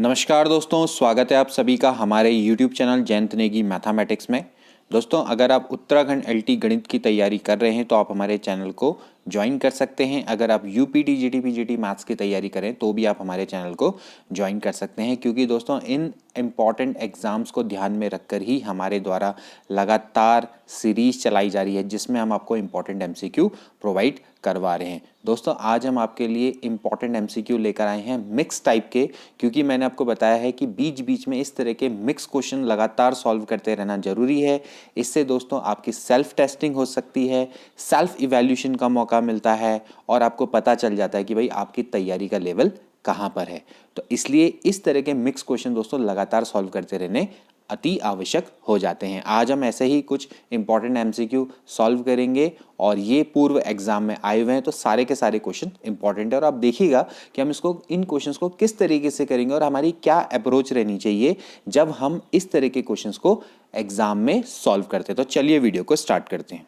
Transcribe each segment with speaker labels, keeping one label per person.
Speaker 1: नमस्कार दोस्तों, स्वागत है आप सभी का हमारे YouTube channel Jayant Negi mathematics में। दोस्तों, अगर आप उत्तराखंड LT गणित की तैयारी कर रहे हैं तो आप हमारे चैनल को ज्वाइन कर सकते हैं। अगर आप UPT GT PGT मैथ्स की तैयारी करें तो भी आप हमारे चैनल को ज्वाइन कर सकते हैं, क्योंकि दोस्तों इन इम्पॉर्टेंट एग्जाम्स को ध्यान में रखकर ही हमारे द्वारा लगातार सीरीज चलाई जा रही है, जिसमें हम आपको इम्पॉर्टेंट MCQ प्रोवाइड करवा रहे हैं। दोस्तों, आज हम आपके लिए इम्पॉर्टेंट MCQ लेकर आए हैं मिक्स टाइप के, क्योंकि मैंने आपको बताया है कि बीच बीच में इस तरह के मिक्स क्वेश्चन लगातार सॉल्व करते रहना जरूरी है। इससे दोस्तों आपकी सेल्फ टेस्टिंग हो सकती है, सेल्फ इवैल्यूएशन का मौका मिलता है और आपको पता चल जाता है कि भाई आपकी तैयारी का लेवल कहाँ पर है। तो इसलिए इस तरह के मिक्स क्वेश्चन दोस्तों लगातार सॉल्व करते रहने अति आवश्यक हो जाते हैं। आज हम ऐसे ही कुछ इंपॉर्टेंट MCQ सॉल्व करेंगे और ये पूर्व एग्जाम में आए हुए हैं, तो सारे के सारे क्वेश्चन इंपॉर्टेंट है और आप देखिएगा कि हम इन क्वेश्चंस को किस तरीके से करेंगे और हमारी क्या अप्रोच रहनी चाहिए जब हम इस तरह के क्वेश्चंस को एग्जाम में सॉल्व करते हैं। तो चलिए वीडियो को स्टार्ट करते हैं।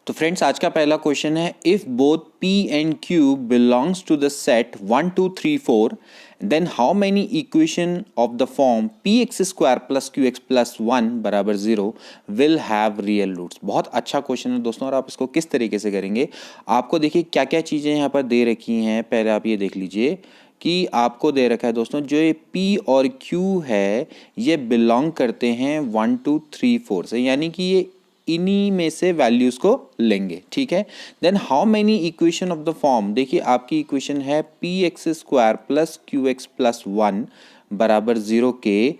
Speaker 1: तो फ्रेंड्स, आज का पहला क्वेश्चन है, if both P and Q belongs to the set 1 2 3 4 then how many equation of the form px square plus qx plus 1 बराबर 0 विल हैव रियल रूट्स। बहुत अच्छा क्वेश्चन है दोस्तों, और आप इसको किस तरीके से करेंगे, आपको देखिए क्या क्या चीज़ें यहाँ पर दे रखी हैं। पहले आप ये देख लीजिए कि आपको दे रखा है दोस्तों, जो ये P और Q है ये बिलोंग करते हैं 1 2 3 4 से, यानी कि ये इन्हीं में से वैल्यूज को लेंगे। ठीक है, then how many equation of the form, देखिए आपकी इक्वेशन है px square plus qx plus 1 बराबर 0 के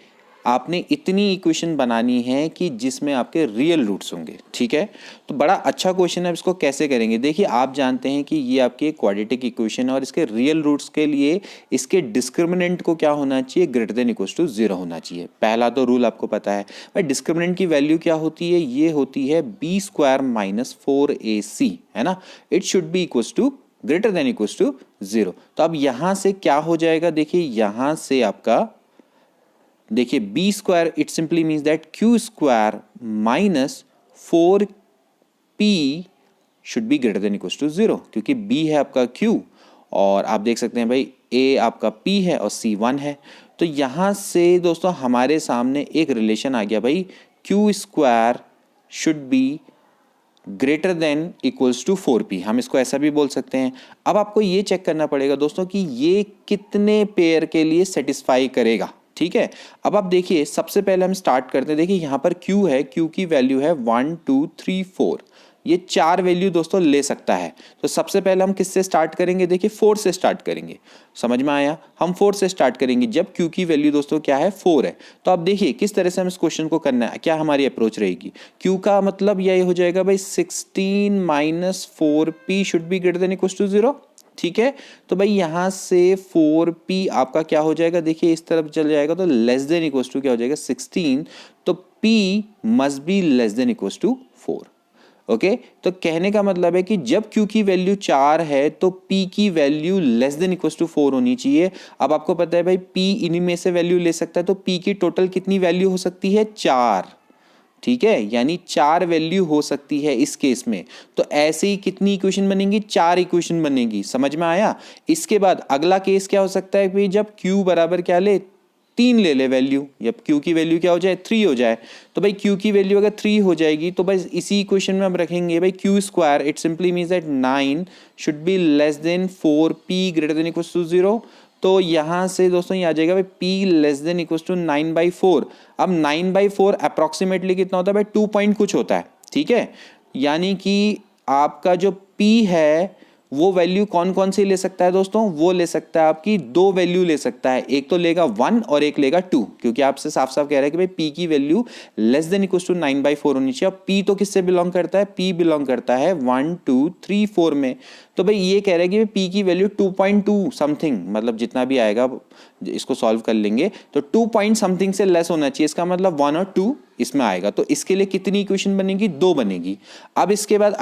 Speaker 1: आपने इतनी इक्वेशन बनानी है कि जिसमें आपके रियल रूट्स होंगे। ठीक है, तो बड़ा अच्छा क्वेश्चन है। इसको कैसे करेंगे, देखिए आप जानते हैं कि ये आपकी क्वाड्रेटिक इक्वेशन है और इसके रियल रूट्स के लिए इसके डिस्क्रिमिनेंट को क्या होना चाहिए, ग्रेटर देन इक्वल टू 0 होना चाहिए। पहला तो रूल आपको पता है भाई, डिस्क्रिमिनेंट की वैल्यू क्या होती है, ये होती है b स्क्वायर माइनस 4ac, है ना। It should be equal to greater than equal to 0। तो अब यहां से क्या हो जाएगा, देखिए यहां से आपका देखिए b square, it simply means that q square minus 4p should be greater than equal to 0, क्योंकि b है आपका q और आप देख सकते हैं भाई a आपका p है और c 1 है। तो यहां से दोस्तों हमारे सामने एक रिलेशन आ गया भाई, q square should be greater than equals to 4p, हम इसको ऐसा भी बोल सकते हैं। अब आपको ये चेक करना पड़ेगा दोस्तों कि ये कितने पेयर के लिए सेटिस्फाई करेगा। ठीक है, अब आप देखिए सबसे पहले हम स्टार्ट करते हैं। देखिए यहाँ पर Q है, Q की वैल्यू है 1 2 3 4, ये 4 वैल्यू दोस्तों ले सकता है। तो सबसे पहले हम किससे स्टार्ट करेंगे, देखिए 4 से स्टार्ट करेंगे। समझ में आया, हम 4 से स्टार्ट करेंगे जब Q की वैल्यू दोस्तों क्या है, 4 है। तो आप देखिए किस तरह से हम इस क्वेश्चन को करना है, क्या हमारी अप्रोच रहेगी। Q का मतलब यही हो जाएगा भाई 16 minus 4p should be greater than equal to 0। ठीक है, तो भाई यहां से 4p आपका क्या हो जाएगा, देखिए इस तरफ चल जाएगा तो लेस देन इक्वल टू क्या हो जाएगा 16, तो p must be less than equal to 4। Okay, तो कहने का मतलब है कि जब q की वैल्यू 4 है तो p की value less than equal to 4 होनी चाहिए। अब आपको पता है भाई p इन्हीं में से वैल्यू ले सकता है, तो p की टोटल कितनी वैल्यू हो सकती है, 4। ठीक है, यानी 4 वैल्यू हो सकती है इस केस में। तो ऐसे ही कितनी इक्वेशन बनेंगी, 4 इक्वेशन बनेगी। समझ में आया। इसके बाद अगला केस क्या हो सकता है कि जब q बराबर क्या ले, 3 ले वैल्यू, जब q की वैल्यू क्या हो जाए, 3 हो जाए। तो भाई q की वैल्यू अगर 3 हो जाएगी तो भाई इसी इक्वेशन में हम रखेंगे भाई q square, it simply means that 9 should be less than 4p greater than equal to 0। तो यहां से दोस्तों ये आ जाएगा भाई p less than equal to 9/4। अब 9/4 अप्रोक्सीमेटली कितना होता है भाई, 2 पॉइंट कुछ होता है। ठीक है, यानी कि आपका जो p है वो वैल्यू कौन कौन सी ले सकता है दोस्तों, वो ले सकता है आपकी 2 वैल्यू ले सकता है, एक तो लेगा 1 और एक लेगा 2, क्योंकि आपसे साफ साफ कह रहा है कि भाई p की value less than equal to 9/4 होनी चाहिए। अब p तो किससे बिलोंग करता है, p बिलोंग करता है 1 2 3 4 में। तो भाई ये कह रहा है कि p की वैल्यू 2.2 समथिंग, मतलब जितना भी आएगा इसको सॉल्व कर लेंगे तो 2 पॉइंट समथिंग से लेस होना चाहिए। इसका मतलब 1 और 2 इसमें आएगा। तो इसके लिए कितनी इक्वेशन बनेगी, 2 बनेगी। अब इसके बाद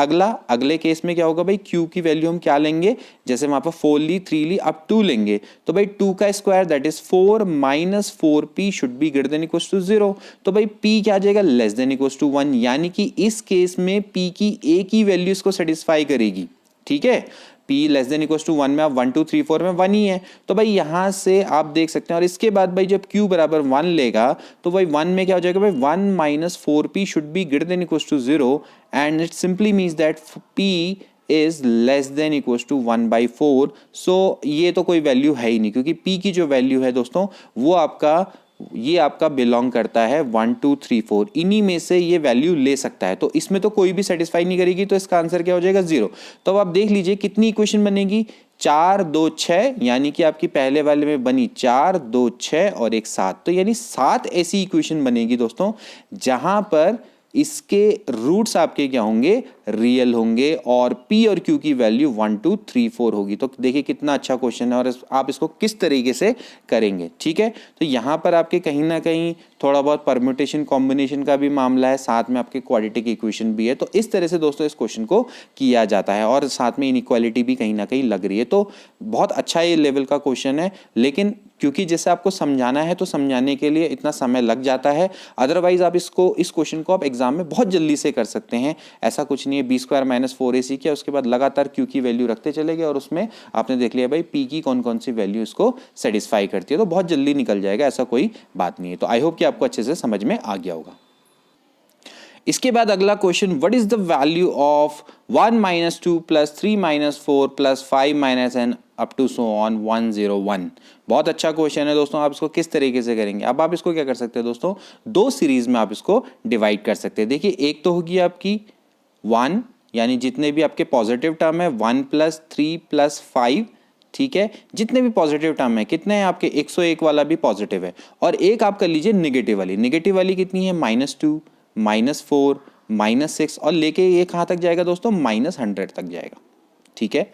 Speaker 1: अगले केस में क्या होगा भाई, q की वैल्यू हम क्या लेंगे, जैसे वहां पर 4 ली, 3 ली, अब 2 लेंगे। तो भाई 2 का square that is 4 minus 4p should be greater than equal to 0। तो भाई p क्या आ जाएगा, लेस देन इक्वल टू 1, यानी कि इस केस में p की a की वैल्यू इसको सेटिस्फाई करेगी। ठीक है, p less than equal to 1 में आप 1 2 3 4 में 1 ही है, तो भाई यहाँ से आप देख सकते हैं। और इसके बाद भाई जब q बराबर 1 लेगा तो भाई 1 में क्या हो जाएगा भाई 1 minus 4p should be greater than equal to 0 and it simply means that p is less than equal to 1/4। So ये तो कोई वैल्यू है ही नहीं, क्योंकि p की जो वैल्यू है दोस्तों वो आपका बिलोंग करता है 1 2 3 4, इन्हीं में से ये वैल्यू ले सकता है। तो इसमें तो कोई भी सेटिस्फाई नहीं करेगी, तो इसका आंसर क्या हो जाएगा 0। तो अब आप देख लीजिए कितनी इक्वेशन बनेगी, 4 2 6, यानी कि आपकी पहले वाले में बनी 4 2 6 और एक 7, तो यानी 7 ऐसी इक्वेशन बनेगी दोस्तों जहां पर इसके रूट्स आपके क्या होंगे, रियल होंगे, और p और q की वैल्यू 1 2 3 4 होगी। तो देखिए कितना अच्छा क्वेश्चन है और आप इसको किस तरीके से करेंगे। ठीक है, तो यहाँ पर आपके कहीं ना कहीं थोड़ा बहुत परम्यूटेशन कॉम्बिनेशन का भी मामला है, साथ में आपके क्वाड्रेटिक इक्वेशन भी है। तो इस तरह से दोस्तों इस क्वेश्चन को किया जाता है और साथ में इनइक्वालिटी भी कहीं ना कहीं लग रही है। तो बहुत अच्छा ये लेवल का क्वेश्चन है, लेकिन क्योंकि जैसे आपको समझाना है तो समझाने के लिए इतना समय लग जाता है। अदरवाइज आप इस क्वेश्चन को आप एग्जाम में बहुत जल्दी से कर सकते हैं। ऐसा कुछ नहीं है, b स्क्वायर माइनस 4ac किया, उसके बाद लगातार q की वैल्यू रखते चले गए और उसमें आपने देख लिया भाई p की कौन कौन सी वैल्यू इसको सेटिस्फाई करती है, तो बहुत जल्दी निकल जाएगा, ऐसा कोई बात नहीं है। तो आई होप कि आपको अच्छे से समझ में आ गया होगा। इसके बाद अगला question, what is the value of 1 minus 2 plus 3 minus 4 plus 5 minus n up to so on 101। बहुत अच्छा क्वेश्चन है दोस्तों, आप इसको किस तरीके से करेंगे। अब आप इसको क्या कर सकते हैं दोस्तों, दो सीरीज में आप इसको डिवाइड कर सकते हैं। देखिए एक तो होगी आपकी 1, यानी जितने भी आपके पॉजिटिव टर्म है 1 प्लस 3 प्लस 5, ठीक है, जितने भी पॉजिटिव टर्म है कितने हैं आपके, 101 वाला भी पॉजिटिव है। और एक आप कर लीजिए नेगेटिव वाली कितनी है, -2 -4 -6, और लेके ये कहाँ तक जाएगा दोस्तों, -100 तक जाएगा। ठीक है,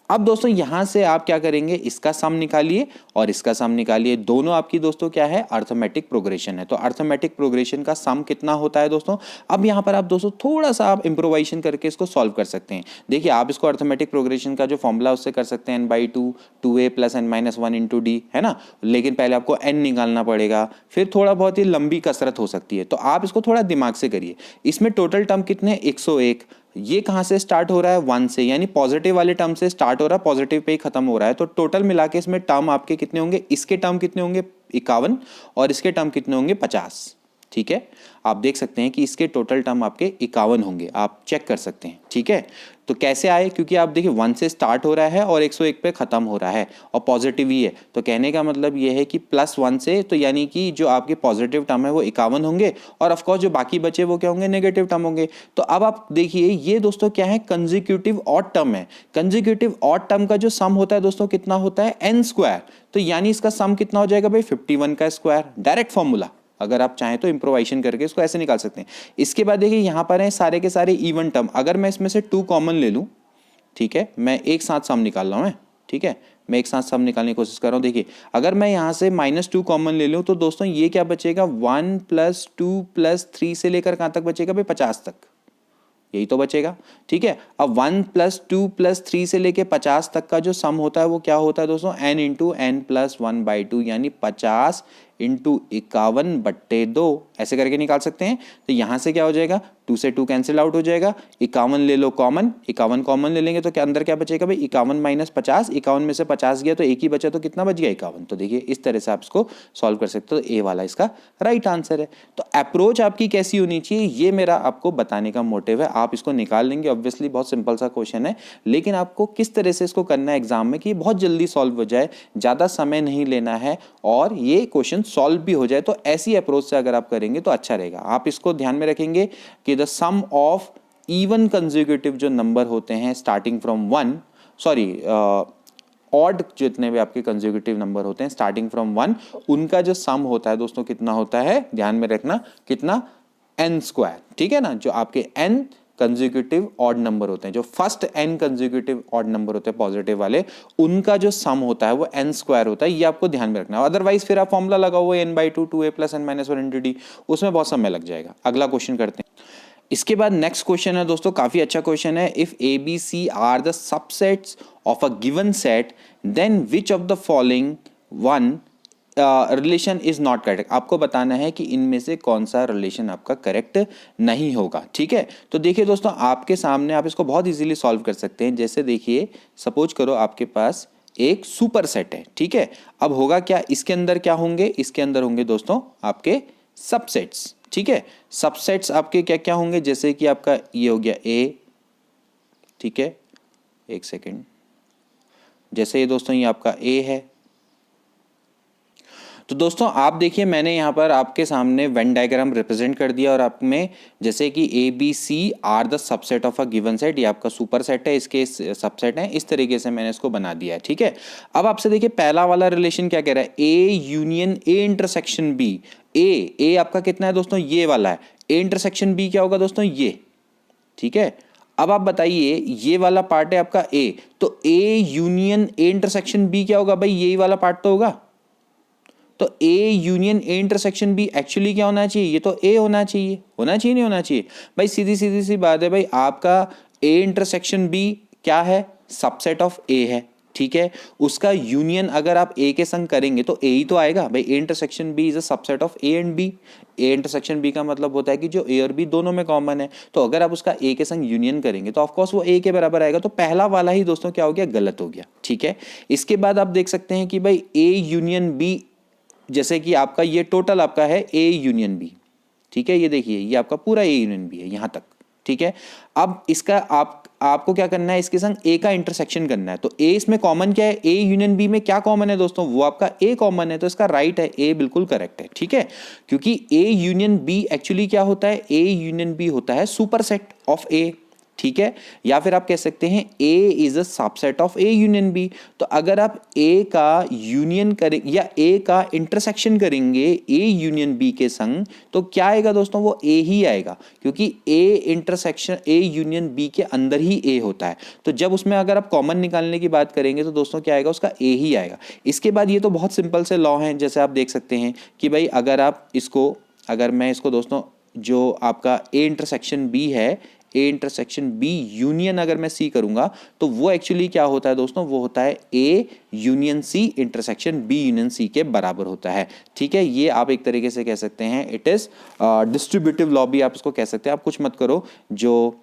Speaker 1: अब दोस्तों यहां से आप क्या करेंगे, इसका सम निकालिए और इसका सम निकालिए। दोनों आपकी दोस्तों क्या है, अर्थमेटिक प्रोग्रेशन है। तो अर्थमेटिक प्रोग्रेशन का सम कितना होता है दोस्तों। अब यहां पर आप दोस्तों थोड़ा सा आप इंप्रोवाइजेशन करके इसको सॉल्व कर सकते हैं। देखिए आप इसको अर्थमेटिक प्रोग्रेशन का जो फॉर्मूला उससे कर सकते हैं n/2 2a plus n minus 1 into D, है ना। लेकिन पहले आपको n निकालना पड़ेगा, फिर थोड़ा बहुत ही लंबी कसरत हो सकती है। तो आप इसको थोड़ा दिमाग से करिए। इसमें टोटल टर्म कितने, 101, ये कहां से स्टार्ट हो रहा है, 1 से, यानी पॉजिटिव वाले टर्म से स्टार्ट हो रहा है, पॉजिटिव पे ही खत्म हो रहा है। तो टोटल मिला के इसमें टर्म आपके कितने होंगे, इसके टर्म कितने होंगे 51 और इसके टर्म कितने होंगे 50। ठीक है, आप देख सकते हैं कि इसके टोटल टर्म आपके 51 होंगे, आप चेक कर सकते हैं। ठीक है, तो कैसे आए, क्योंकि आप देखिए 1 से स्टार्ट हो रहा है और 101 पे खत्म हो रहा है और पॉजिटिव ही है। तो कहने का मतलब ये है कि +1 से, तो यानी कि जो आपके पॉजिटिव टर्म है वो 51 होंगे और ऑफकोर्स जो बाकी बचे वो क्या होंगे, नेगेटिव टर्म होंगे। तो अब आप देखिए ये दोस्तों क्या है, कंसेक्यूटिव ऑड टर्म है। कंसेक्यूटिव ऑड टर्म का जो सम होता है दोस्तों कितना होता है, n²। तो यानी इसका सम कितना हो जाएगा भाई, 51 का स्क्वायर। डायरेक्ट फॉर्मूला, अगर आप चाहें तो इंप्रोवाइजेशन करके इसको ऐसे निकाल सकते हैं। इसके बाद देखिए यहां पर है सारे के सारे इवन टर्म, अगर मैं इसमें से 2 कॉमन ले लूं, ठीक है, मैं एक साथ सम निकाल रहा हूं मैं, ठीक है, मैं एक साथ सम निकालने की कोशिश कर रहा हूं। देखिए अगर मैं यहां से -2 कॉमन ले लूं तो दोस्तों ये क्या बचेगा, 1 + 2 + 3 से लेकर कहां तक बचेगा भाई, 50 तक, यही तो बचेगा। ठीक है, अब 1 + 2 + 3 से लेके 50 तक का जो सम होता है वो क्या होता है दोस्तों, n × n + 1/2, यानी 50 × 51/2, ऐसे करके निकाल सकते हैं। तो यहां से क्या हो जाएगा, 2 से 2 कैंसिल आउट हो जाएगा, 51 ले लो कॉमन, 51 कॉमन ले लेंगे तो क्या अंदर क्या बचेगा भाई, 51 - 50, 51 में से 50 गया तो एक ही बचा, तो कितना बच गया, 51। तो देखिए इस तरह से आप इसको सॉल्व कर सकते हो। तो ए वाला इसका राइट आंसर है। तो अप्रोच आपकी कैसी होनी चाहिए, ये मेरा आपको बताने का मोटिव है। आप इसको निकाल लेंगे, ऑब्वियसली बहुत सिंपल सा क्वेश्चन है, लेकिन आपको किस तरह से इसको करना है एग्जाम में कि बहुत जल्दी सॉल्व हो जाए, ज्यादा समय नहीं लेना है और ये क्वेश्चन सॉल्व भी हो जाए। तो ऐसी अप्रोच से अगर आप करेंगे तो अच्छा रहेगा। आप इसको ध्यान में रखेंगे कि the sum of even consecutive जो नंबर होते हैं स्टार्टिंग फ्रॉम 1, सॉरी ऑड जितने भी आपके कंसेक्यूटिव नंबर होते हैं स्टार्टिंग फ्रॉम 1, उनका जो सम होता है दोस्तों कितना होता है, ध्यान में रखना, कितना, n²। ठीक है ना, जो आपके n कंसेक्यूटिव ऑड नंबर होते हैं, जो first n consecutive odd number होते हैं पॉजिटिव वाले, उनका जो सम होता है वो n² होता है। ये आपको ध्यान में रखना है। अदरवाइज फिर आप फॉर्मूला लगाओ वो n/2 2a + n - 1 × d, उसमें बहुत समय लग जाएगा। अगला क्वेश्चन करते हैं। इसके बाद नेक्स्ट क्वेश्चन है दोस्तों, काफी अच्छा क्वेश्चन है। If A B C are the subsets of a given set, then which of the following one relation is not correct, आपको बताना है कि इनमें से कौन सा रिलेशन आपका करेक्ट नहीं होगा। ठीक है, तो देखिए दोस्तों आपके सामने आप इसको बहुत इजीली सॉल्व कर सकते हैं। जैसे देखिए सपोज करो आपके पास एक सुपर सेट है। ठीक है, अब होगा क्या, इसके अंदर क्या होंगे, इसके अंदर होंगे दोस्तों आपके सबसेट्स। ठीक है, सबसेट्स आपके क्या क्या होंगे, जैसे कि आपका ये हो गया ए, ठीक है, एक सेकेंड, जैसे ये दोस्तों ये आपका ए है। तो दोस्तों आप देखिए मैंने यहाँ पर आपके सामने वेन डायग्राम रिप्रेजेंट कर दिया और आप में जैसे कि A B C are the subset of a given set, ये आपका सुपर सेट है, इसके सबसेट है, इस तरीके से मैंने इसको बना दिया है। ठीक है, अब आपसे देखिए पहला वाला रिलेशन क्या कह रहा है, A union A intersection B. A आपका कितना है दोस्तों, ये वाला है। ए इंटरसेक्शन बी क्या होगा दोस्तों, ये। ठीक है, अब आप बताइए ये वाला पार्ट है आपका ए, तो A union A intersection B क्या होगा भाई, यही वाला पार्ट तो होगा। तो A union A intersection B actually क्या होना चाहिए, ये तो ए होना चाहिए, होना चाहिए नहीं होना चाहिए भाई, सीधी सीधी सी बात है भाई, आपका ए इंटरसेक्शन बी क्या है, सबसेट ऑफ ए है। ठीक है, उसका यूनियन अगर आप ए के संग करेंगे तो ए ही तो आएगा भाई, A intersection B is a subset of A and B. A intersection B का मतलब होता है कि जो ए और बी दोनों में कॉमन है, तो अगर आप उसका ए के संग यूनियन करेंगे तो ऑफकोर्स वो ए के बराबर आएगा। तो पहला वाला ही दोस्तों क्या हो गया, गलत हो गया। ठीक है, इसके बाद आप देख सकते हैं कि भाई ए यूनियन बी, जैसे कि आपका ये टोटल आपका है ए यूनियन बी। ठीक है, ये देखिए ये आपका पूरा ए यूनियन बी है यहां तक। ठीक है, अब इसका आपको क्या करना है, इसके संग ए का इंटरसेक्शन करना है। तो ए इसमें कॉमन क्या है, ए यूनियन बी में क्या कॉमन है दोस्तों, वो आपका ए कॉमन है, तो इसका राइट है, ए बिल्कुल करेक्ट है। ठीक है, क्योंकि ए यूनियन बी एक्चुअली क्या होता है, ए यूनियन बी होता है सुपर सेट ऑफ ए। ठीक है, या फिर आप कह सकते हैं A is a subset of A union B. तो अगर आप ए का यूनियन करें या ए का इंटरसेक्शन करेंगे ए यूनियन बी के संग, तो क्या आएगा दोस्तों, वो ए ही आएगा, क्योंकि A intersection A union B के अंदर ही ए होता है। तो जब उसमें अगर आप कॉमन निकालने की बात करेंगे तो दोस्तों क्या आएगा, उसका ए ही आएगा। इसके बाद ये तो बहुत सिंपल से लॉ हैं, जैसे आप देख सकते हैं कि भाई अगर मैं इसको दोस्तों जो आपका ए इंटरसेक्शन बी है, ए इंटरसेक्शन बी यूनियन अगर मैं सी करूंगा तो वो एक्चुअली क्या होता है दोस्तों, वो होता है A union C intersection B union C के बराबर होता है। ठीक है, ये आप एक तरीके से कह सकते हैं इट इज डिस्ट्रीब्यूटिव लॉ भी आप इसको कह सकते हैं। आप कुछ मत करो, जो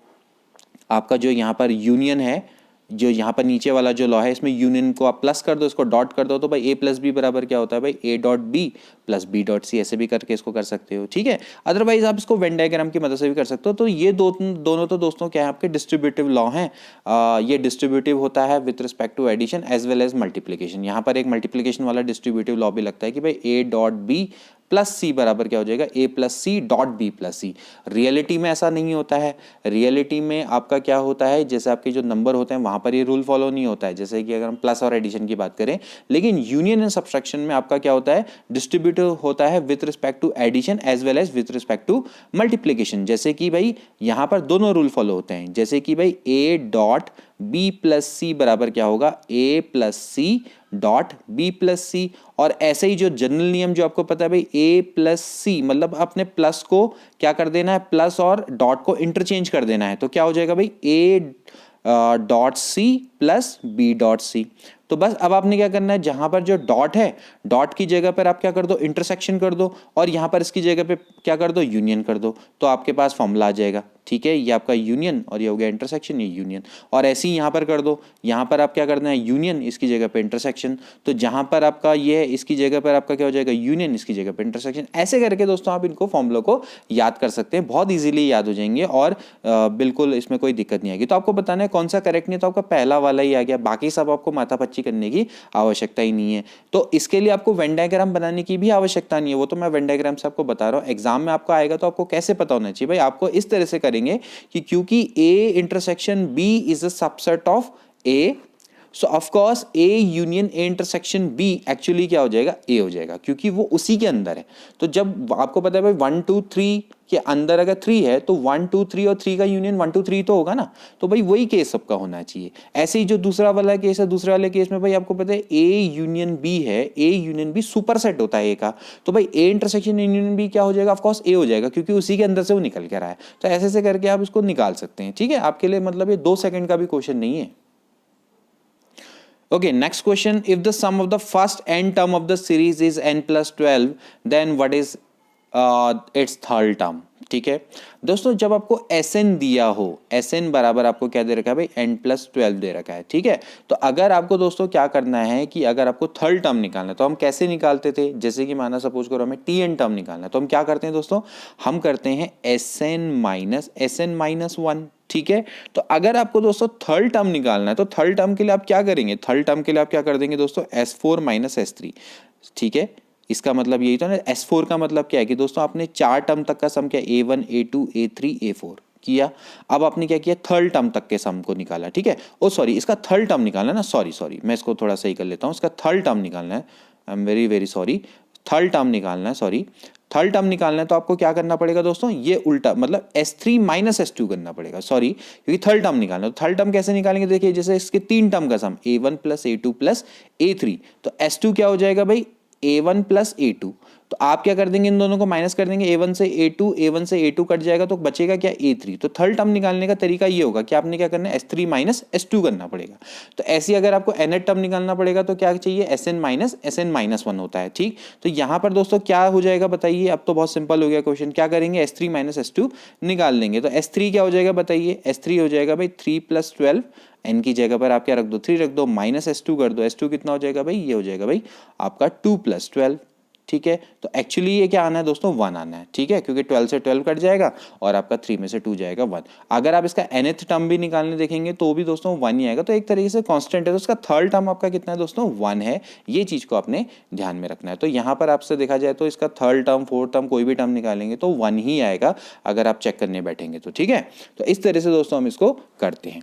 Speaker 1: आपका जो यहाँ पर यूनियन है, जो यहाँ पर नीचे वाला जो लॉ है, इसमें यूनियन को आप प्लस कर दो, इसको डॉट कर दो, तो भाई ए प्लस बी बराबर क्या होता है भाई, A dot B plus B dot C, ऐसे भी करके इसको कर सकते हो। ठीक है, अदरवाइज आप इसको वेन डायग्राम की मदद से भी कर सकते हो। तो ये दोनों तो दोस्तों क्या है, आपके डिस्ट्रीब्यूटिव लॉ हैं। ये डिस्ट्रीब्यूटिव होता है with respect to addition as well as multiplication. यहाँ पर एक मल्टीप्लीकेशन वाला डिस्ट्रीब्यूटिव लॉ भी लगता है कि भाई A dot B plus C बराबर क्या हो जाएगा, A plus C dot B plus C. Reality में ऐसा नहीं होता है, रियलिटी में आपका क्या होता है, जैसे आपके जो नंबर होते हैं वहां पर ये रूल फॉलो नहीं होता है, जैसे कि अगर हम प्लस और एडिशन की बात करें। लेकिन यूनियन एंड सब्सट्रैक्शन में आपका क्या होता है, डिस्ट्रीब्यूटिव होता है with respect to addition as well as with respect to multiplication. जैसे कि भाई यहां पर दोनों रूल फॉलो होते हैं, जैसे कि भाई A dot B plus C बराबर क्या होगा, A plus C dot B plus C. और ऐसे ही जो जनरल नियम जो आपको पता है भाई, ए प्लस सी मतलब अपने प्लस को क्या कर देना है, प्लस और डॉट को इंटरचेंज कर देना है, तो क्या हो जाएगा भाई, A dot C plus B dot C. तो बस अब आपने क्या करना है, जहां पर जो डॉट है, डॉट की जगह पर आप क्या कर दो, इंटरसेक्शन कर दो, और यहां पर इसकी जगह पे क्या कर दो, यूनियन कर दो, तो आपके पास फॉर्मूला आ जाएगा। ठीक है, ये आपका यूनियन और ये हो गया इंटरसेक्शन, ये यूनियन। और ऐसे ही यहां पर कर दो, यहां पर आप क्या करना है, यूनियन, इसकी जगह पे इंटरसेक्शन। तो जहां पर आपका ये है, इसकी जगह पर आपका क्या हो जाएगा, यूनियन, इसकी जगह पे इंटरसेक्शन। ऐसे करके दोस्तों आप इनको फॉर्मूलों को याद कर सकते हैं, बहुत ईजिली याद हो जाएंगे और बिल्कुल इसमें कोई दिक्कत नहीं आएगी। तो आपको बताना है कौन सा करेक्ट नहीं, तो आपका पहला वाला ही आ गया, बाकी सब आपको माथापच्ची करने की आवश्यकता ही नहीं है। तो इसके लिए आपको वेन डायग्राम बनाने की भी आवश्यकता नहीं है, वो तो मैं वेन डायग्राम से आपको बता रहा हूँ। एग्जाम में आपको आएगा तो आपको कैसे पता होना चाहिए भाई, आपको इस तरह से करेंगे कि क्योंकि A intersection B is a subset of A, so of course A union A intersection B actually क्या हो जाएगा, ए हो जाएगा, क्योंकि वो उसी के अंदर है। तो जब आपको पता है भाई 1 2 3 के अंदर अगर 3 है तो 1 2 3 और 3 का यूनियन 1 2 3 तो होगा ना, तो भाई वही केस सबका होना चाहिए। ऐसे ही जो दूसरा वाला केस है, दूसरे वाले केस में भाई आपको पता है ए यूनियन बी है, A union be super set होता है ए का, तो भाई ए इंटरसेक्शन यूनियन बी क्या हो जाएगा, ऑफ कोर्स ए हो जाएगा, क्योंकि उसी के अंदर से वो निकल के रहा है। तो ऐसे ऐसे करके आप इसको निकाल सकते हैं। ठीक है, आपके लिए मतलब ये 2 सेकंड का भी क्वेश्चन नहीं है। Okay, next question. If the sum of the first n term of the series is n plus 12, then what is its third term? ठीक है दोस्तों, जब आपको Sn दिया हो, Sn बराबर आपको क्या दे रखा है भाई, n प्लस 12 दे रखा है। ठीक है, तो अगर आपको दोस्तों क्या करना है कि अगर आपको थर्ड टर्म निकालना है तो हम कैसे निकालते थे, जैसे कि माना सपोज करो हमें Tn टर्म निकालना है तो हम क्या करते हैं दोस्तों, हम करते हैं Sn माइनस 1। ठीक है, तो अगर आपको दोस्तों थर्ड टर्म निकालना है तो थर्ड टर्म के लिए आप क्या करेंगे, थर्ड टर्म के लिए आप क्या कर देंगे दोस्तों, S4 माइनस S3। ठीक है, इसका मतलब यही तो ना, S4 का मतलब क्या है कि दोस्तों आपने चार टर्म तक का सम किया, A1 A2 A3 A4 किया। अब आपने क्या किया, थर्ड टर्म तक के सम को निकाला। ठीक है, ओ सॉरी, इसका थर्ड टर्म निकालना है ना, सॉरी मैं इसको थोड़ा सही कर लेता हूँ, इसका थर्ड टर्म निकालना है, I am very very sorry, third term निकालना है, सॉरी थर्ड टर्म निकालना है तो आपको क्या करना पड़ेगा दोस्तों, ये उल्टा मतलब S3 माइनस S2 करना पड़ेगा, सॉरी, क्योंकि थर्ड टर्म निकालना है। तो थर्ड टर्म कैसे निकालेंगे, देखिए जैसे इसके तीन टर्म का सम A1 plus A2 plus A3, तो S2 क्या हो जाएगा भाई, A1 प्लस A2, तो आप क्या कर देंगे, इन दोनों को माइनस कर देंगे, A1 से A2 कट जाएगा तो बचेगा क्या, A3। तो थर्ड टर्म निकालने का तरीका ये होगा कि आपने क्या करना है, S3 माइनस S2 करना पड़ेगा। तो ऐसे अगर आपको nth टर्म निकालना पड़ेगा तो क्या चाहिए, Sn माइनस 1 होता है। ठीक, तो यहां पर दोस्तों क्या हो जाएगा बताइए, अब तो बहुत सिंपल हो गया क्वेश्चन, क्या करेंगे, S3 माइनस S2 निकाल लेंगे। तो S3 क्या हो जाएगा बताइए, S3 हो जाएगा भाई 3 प्लस 12, n की जगह पर आप क्या रख दो, 3 रख दो, माइनस S2 कर दो, S2 कितना हो जाएगा भाई, ये हो जाएगा भाई आपका 2 प्लस 12। ठीक है, तो एक्चुअली ये क्या आना है दोस्तों, 1 आना है। ठीक है, क्योंकि 12 से 12 कट जाएगा और आपका 3 में से 2 जाएगा 1। अगर आप इसका nth टर्म भी निकालने देखेंगे तो भी दोस्तों 1 ही आएगा, तो एक तरीके से कांस्टेंट है, तो इसका थर्ड टर्म आपका कितना है दोस्तों, 1 है। ये चीज को आपने ध्यान में रखना है। तो यहाँ पर आपसे देखा जाए तो इसका थर्ड टर्म फोर्थ टर्म कोई भी टर्म निकालेंगे तो 1 ही आएगा अगर आप चेक करने बैठेंगे तो। ठीक है, तो इस तरह से दोस्तों हम इसको करते हैं।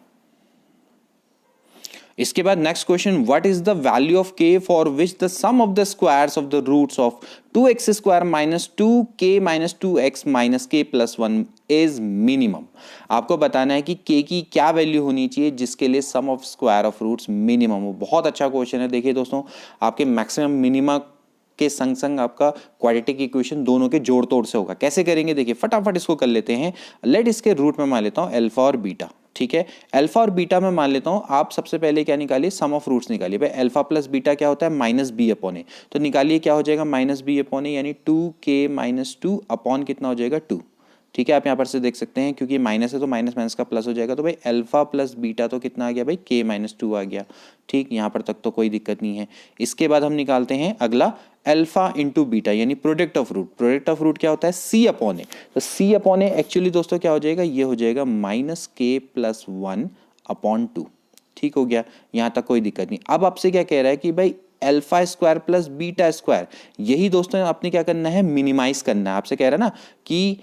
Speaker 1: इसके बाद next question, what is the value of k for which the sum of the squares of the roots of 2x square minus 2k minus 2x minus k plus 1 is minimum. आपको बताना है कि k की क्या value होनी चाहिए जिसके लिए sum of square of roots minimum हो। बहुत अच्छा क्वेश्चन है। देखिए दोस्तों, आपके मैक्सिमम मिनिमा के संग संग आपका क्वाड्रेटिक इक्वेशन दोनों के जोड़ तोड़ से होगा। कैसे करेंगे देखिए, फटाफट इसको कर लेते हैं। लेट इसके रूट में मान लेता हूं अल्फा और बीटा। ठीक है, अल्फा और बीटा में मान लेता हूं, आप सबसे पहले क्या निकालिए, सम ऑफ रूट्स निकालिए। भाई अल्फा प्लस बीटा क्या होता है, माइनस बी अपॉन ए, तो निकालिए क्या हो जाएगा, माइनस बी अपॉन ए, यानी 2k माइनस 2 अपॉन कितना हो जाएगा 2। ठीक है, आप यहाँ पर से देख सकते हैं क्योंकि माइनस है तो माइनस माइनस का प्लस हो जाएगा, तो भाई अल्फा प्लस बीटा तो कितना आ गया भाई, k माइनस 2 आ गया। ठीक, यहाँ पर तक तो कोई दिक्कत नहीं है। इसके बाद हम निकालते हैं अगला अल्फा इंटू बीटा, यानी product of root. Product of root क्या होता है, सी अपॉन ए, तो सी अपॉन ए एक्चुअली दोस्तों क्या हो जाएगा, ये हो जाएगा माइनस k प्लस 1 अपॉन 2। ठीक हो गया, यहाँ तक कोई दिक्कत नहीं। अब आपसे क्या कह रहा है कि भाई alpha square plus beta square, यही दोस्तों आपने क्या करना है, मिनिमाइज करना है। आपसे कह रहा है ना कि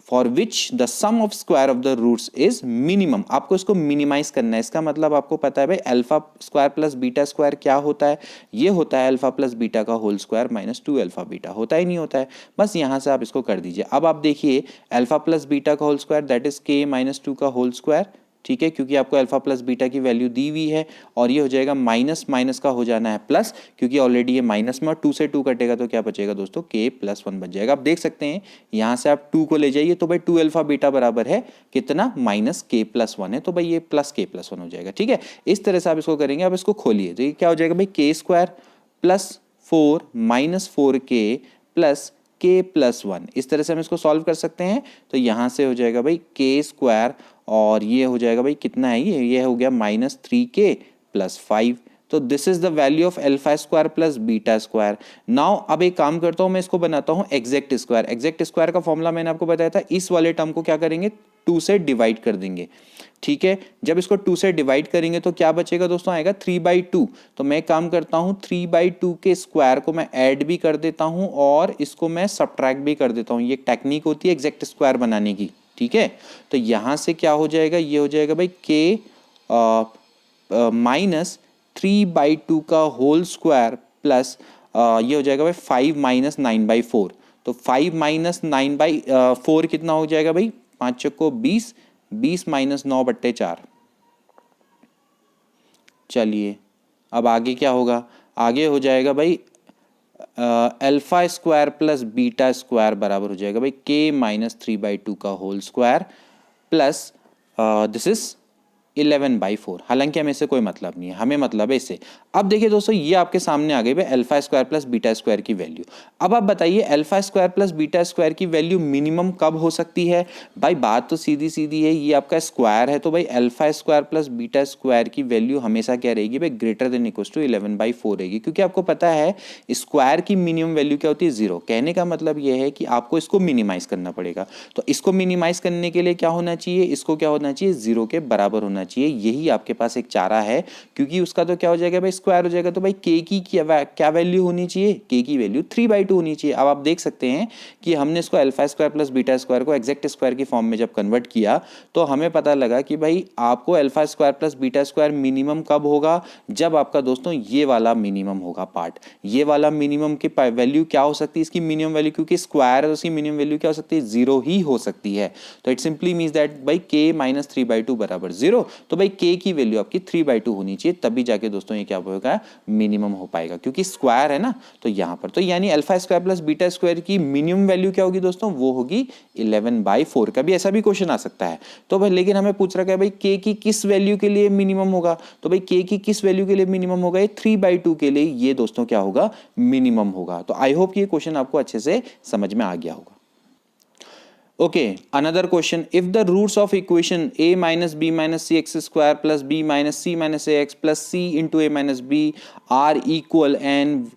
Speaker 1: for which the sum of square of the roots is minimum, आपको इसको मिनिमाइज करना है। इसका मतलब आपको पता है भाई alpha square plus beta square क्या होता है, ये होता है अल्फा प्लस बीटा का whole square minus 2 alpha beta, होता ही नहीं होता है। बस यहां से आप इसको कर दीजिए। अब आप देखिए अल्फा प्लस बीटा का whole square that is k minus 2 का होल स्क्वायर। ठीक है, क्योंकि आपको अल्फा प्लस बीटा की वैल्यू दी हुई है, और ये हो जाएगा माइनस माइनस का हो जाना है प्लस, क्योंकि ऑलरेडी ये माइनस में 2 से 2 कटेगा तो क्या बचेगा दोस्तों, k प्लस 1 बच जाएगा। आप देख सकते हैं यहाँ से आप 2 को ले जाइए तो भाई 2 अल्फा बीटा बराबर है कितना, माइनस k प्लस 1 है, तो भाई ये प्लस k प्लस 1 हो जाएगा। ठीक है, इस तरह से आप इसको करेंगे। आप इसको खोलिए तो ये क्या हो जाएगा भाई, k square plus 4 minus 4k plus k plus 1, इस तरह से हम इसको सॉल्व कर सकते हैं। तो यहाँ से हो जाएगा भाई k स्क्वायर, और ये हो जाएगा भाई कितना है, ये हो गया माइनस 3k प्लस 5। तो this is the value of alpha square plus beta square. Now अब एक काम करता हूं, मैं इसको बनाता हूं एग्जैक्ट स्क्वायर। एग्जैक्ट स्क्वायर का फॉर्मूला मैंने आपको बताया था, इस वाले टर्म को क्या करेंगे, 2 से डिवाइड कर देंगे। ठीक है, जब इसको 2 से डिवाइड करेंगे तो क्या बचेगा दोस्तों, आएगा 3/2। तो मैं काम करता हूं 3/2 के स्क्वायर को मैं ऐड भी कर देता हूं और इसको मैं सब्ट्रैक्ट भी कर देता हूं। ये टेक्निक होती है एग्जैक्ट स्क्वायर बनाने की। ठीक है, तो यहां से क्या हो जाएगा, ये हो जाएगा भाई k माइनस 3/2 का होल स्क्वायर प्लस ये हो जाएगा भाई 5 माइनस 9/4। तो 5 माइनस 9/4 कितना हो जाएगा भाई, 5 चौको 20, 20 माइनस 9/4। चलिए अब आगे क्या होगा, आगे हो जाएगा भाई alpha square plus beta square बराबर हो जाएगा भाई k माइनस 3/2 का whole square plus this is 11/4। हालांकि हमें इससे कोई मतलब नहीं है, हमें मतलब है इससे। अब देखिए दोस्तों, ये आपके सामने आ गई भाई alpha square plus beta square की वैल्यू। अब आप बताइए alpha square plus beta square की वैल्यू मिनिमम कब हो सकती है? भाई बात तो सीधी सीधी है, ये आपका स्क्वायर है, तो भाई alpha square plus beta square की वैल्यू हमेशा क्या रहेगी भाई? ग्रेटर देन इक्वल टू 11/4 रहेगी, क्योंकि आपको पता है स्क्वायर की मिनिमम वैल्यू क्या होती है? 0। कहने का मतलब यह है कि आपको इसको मिनिमाइज करना पड़ेगा। तो इसको मिनिमाइज करने के लिए क्या होना चाहिए? इसको क्या होना चाहिए? 0 के बराबर होना चाहिए। यही आपके पास एक चारा है, क्योंकि उसका तो क्या हो जाएगा भाई? स्क्वायर हो जाएगा। तो भाई के की क्या वैल्यू होनी चाहिए? के की वैल्यू 3/2 होनी चाहिए। अब आप देख सकते हैं कि हमने इसको alpha square plus beta square को एग्जैक्ट स्क्वायर की फॉर्म में जब कन्वर्ट किया तो हमें पता लगा कि भाई आपको alpha square plus beta square minimum कब होगा? जब आपका दोस्तों ये वाला मिनिमम होगा पार्ट। ये वाला मिनिमम की वैल्यू क्या हो सकती है? इसकी मिनिमम वैल्यू, क्योंकि स्क्वायर है तो उसकी मिनिमम वैल्यू क्या हो सकती है? 0 ही हो सकती है। तो इट सिंपली मींस दैट भाई k माइनस 3/2 बराबर 0। तो भाई k की वैल्यू आपकी 3/2 होनी चाहिए, तभी जाके दोस्तों ये क्या होगा? मिनिमम हो पाएगा, क्योंकि स्क्वायर है ना। तो यहां पर तो यानी alpha square plus beta square की मिनिमम वैल्यू क्या होगी दोस्तों? वो होगी 11/4। कभी ऐसा भी क्वेश्चन आ सकता है। तो भाई लेकिन हमें पूछ रहा है भाई k की किस वैल्यू के लिए मिनिमम होगा? तो भाई k की किस वैल्यू के लिए मिनिमम होगा? ये 3/2 के लिए ये दोस्तों क्या होगा? मिनिमम होगा। तो आई होप ये क्वेश्चन आपको अच्छे से समझ में आ गया होगा। Okay, another question. If the roots of equation a minus b minus cx square plus b minus c minus ax plus c into a minus b are equal and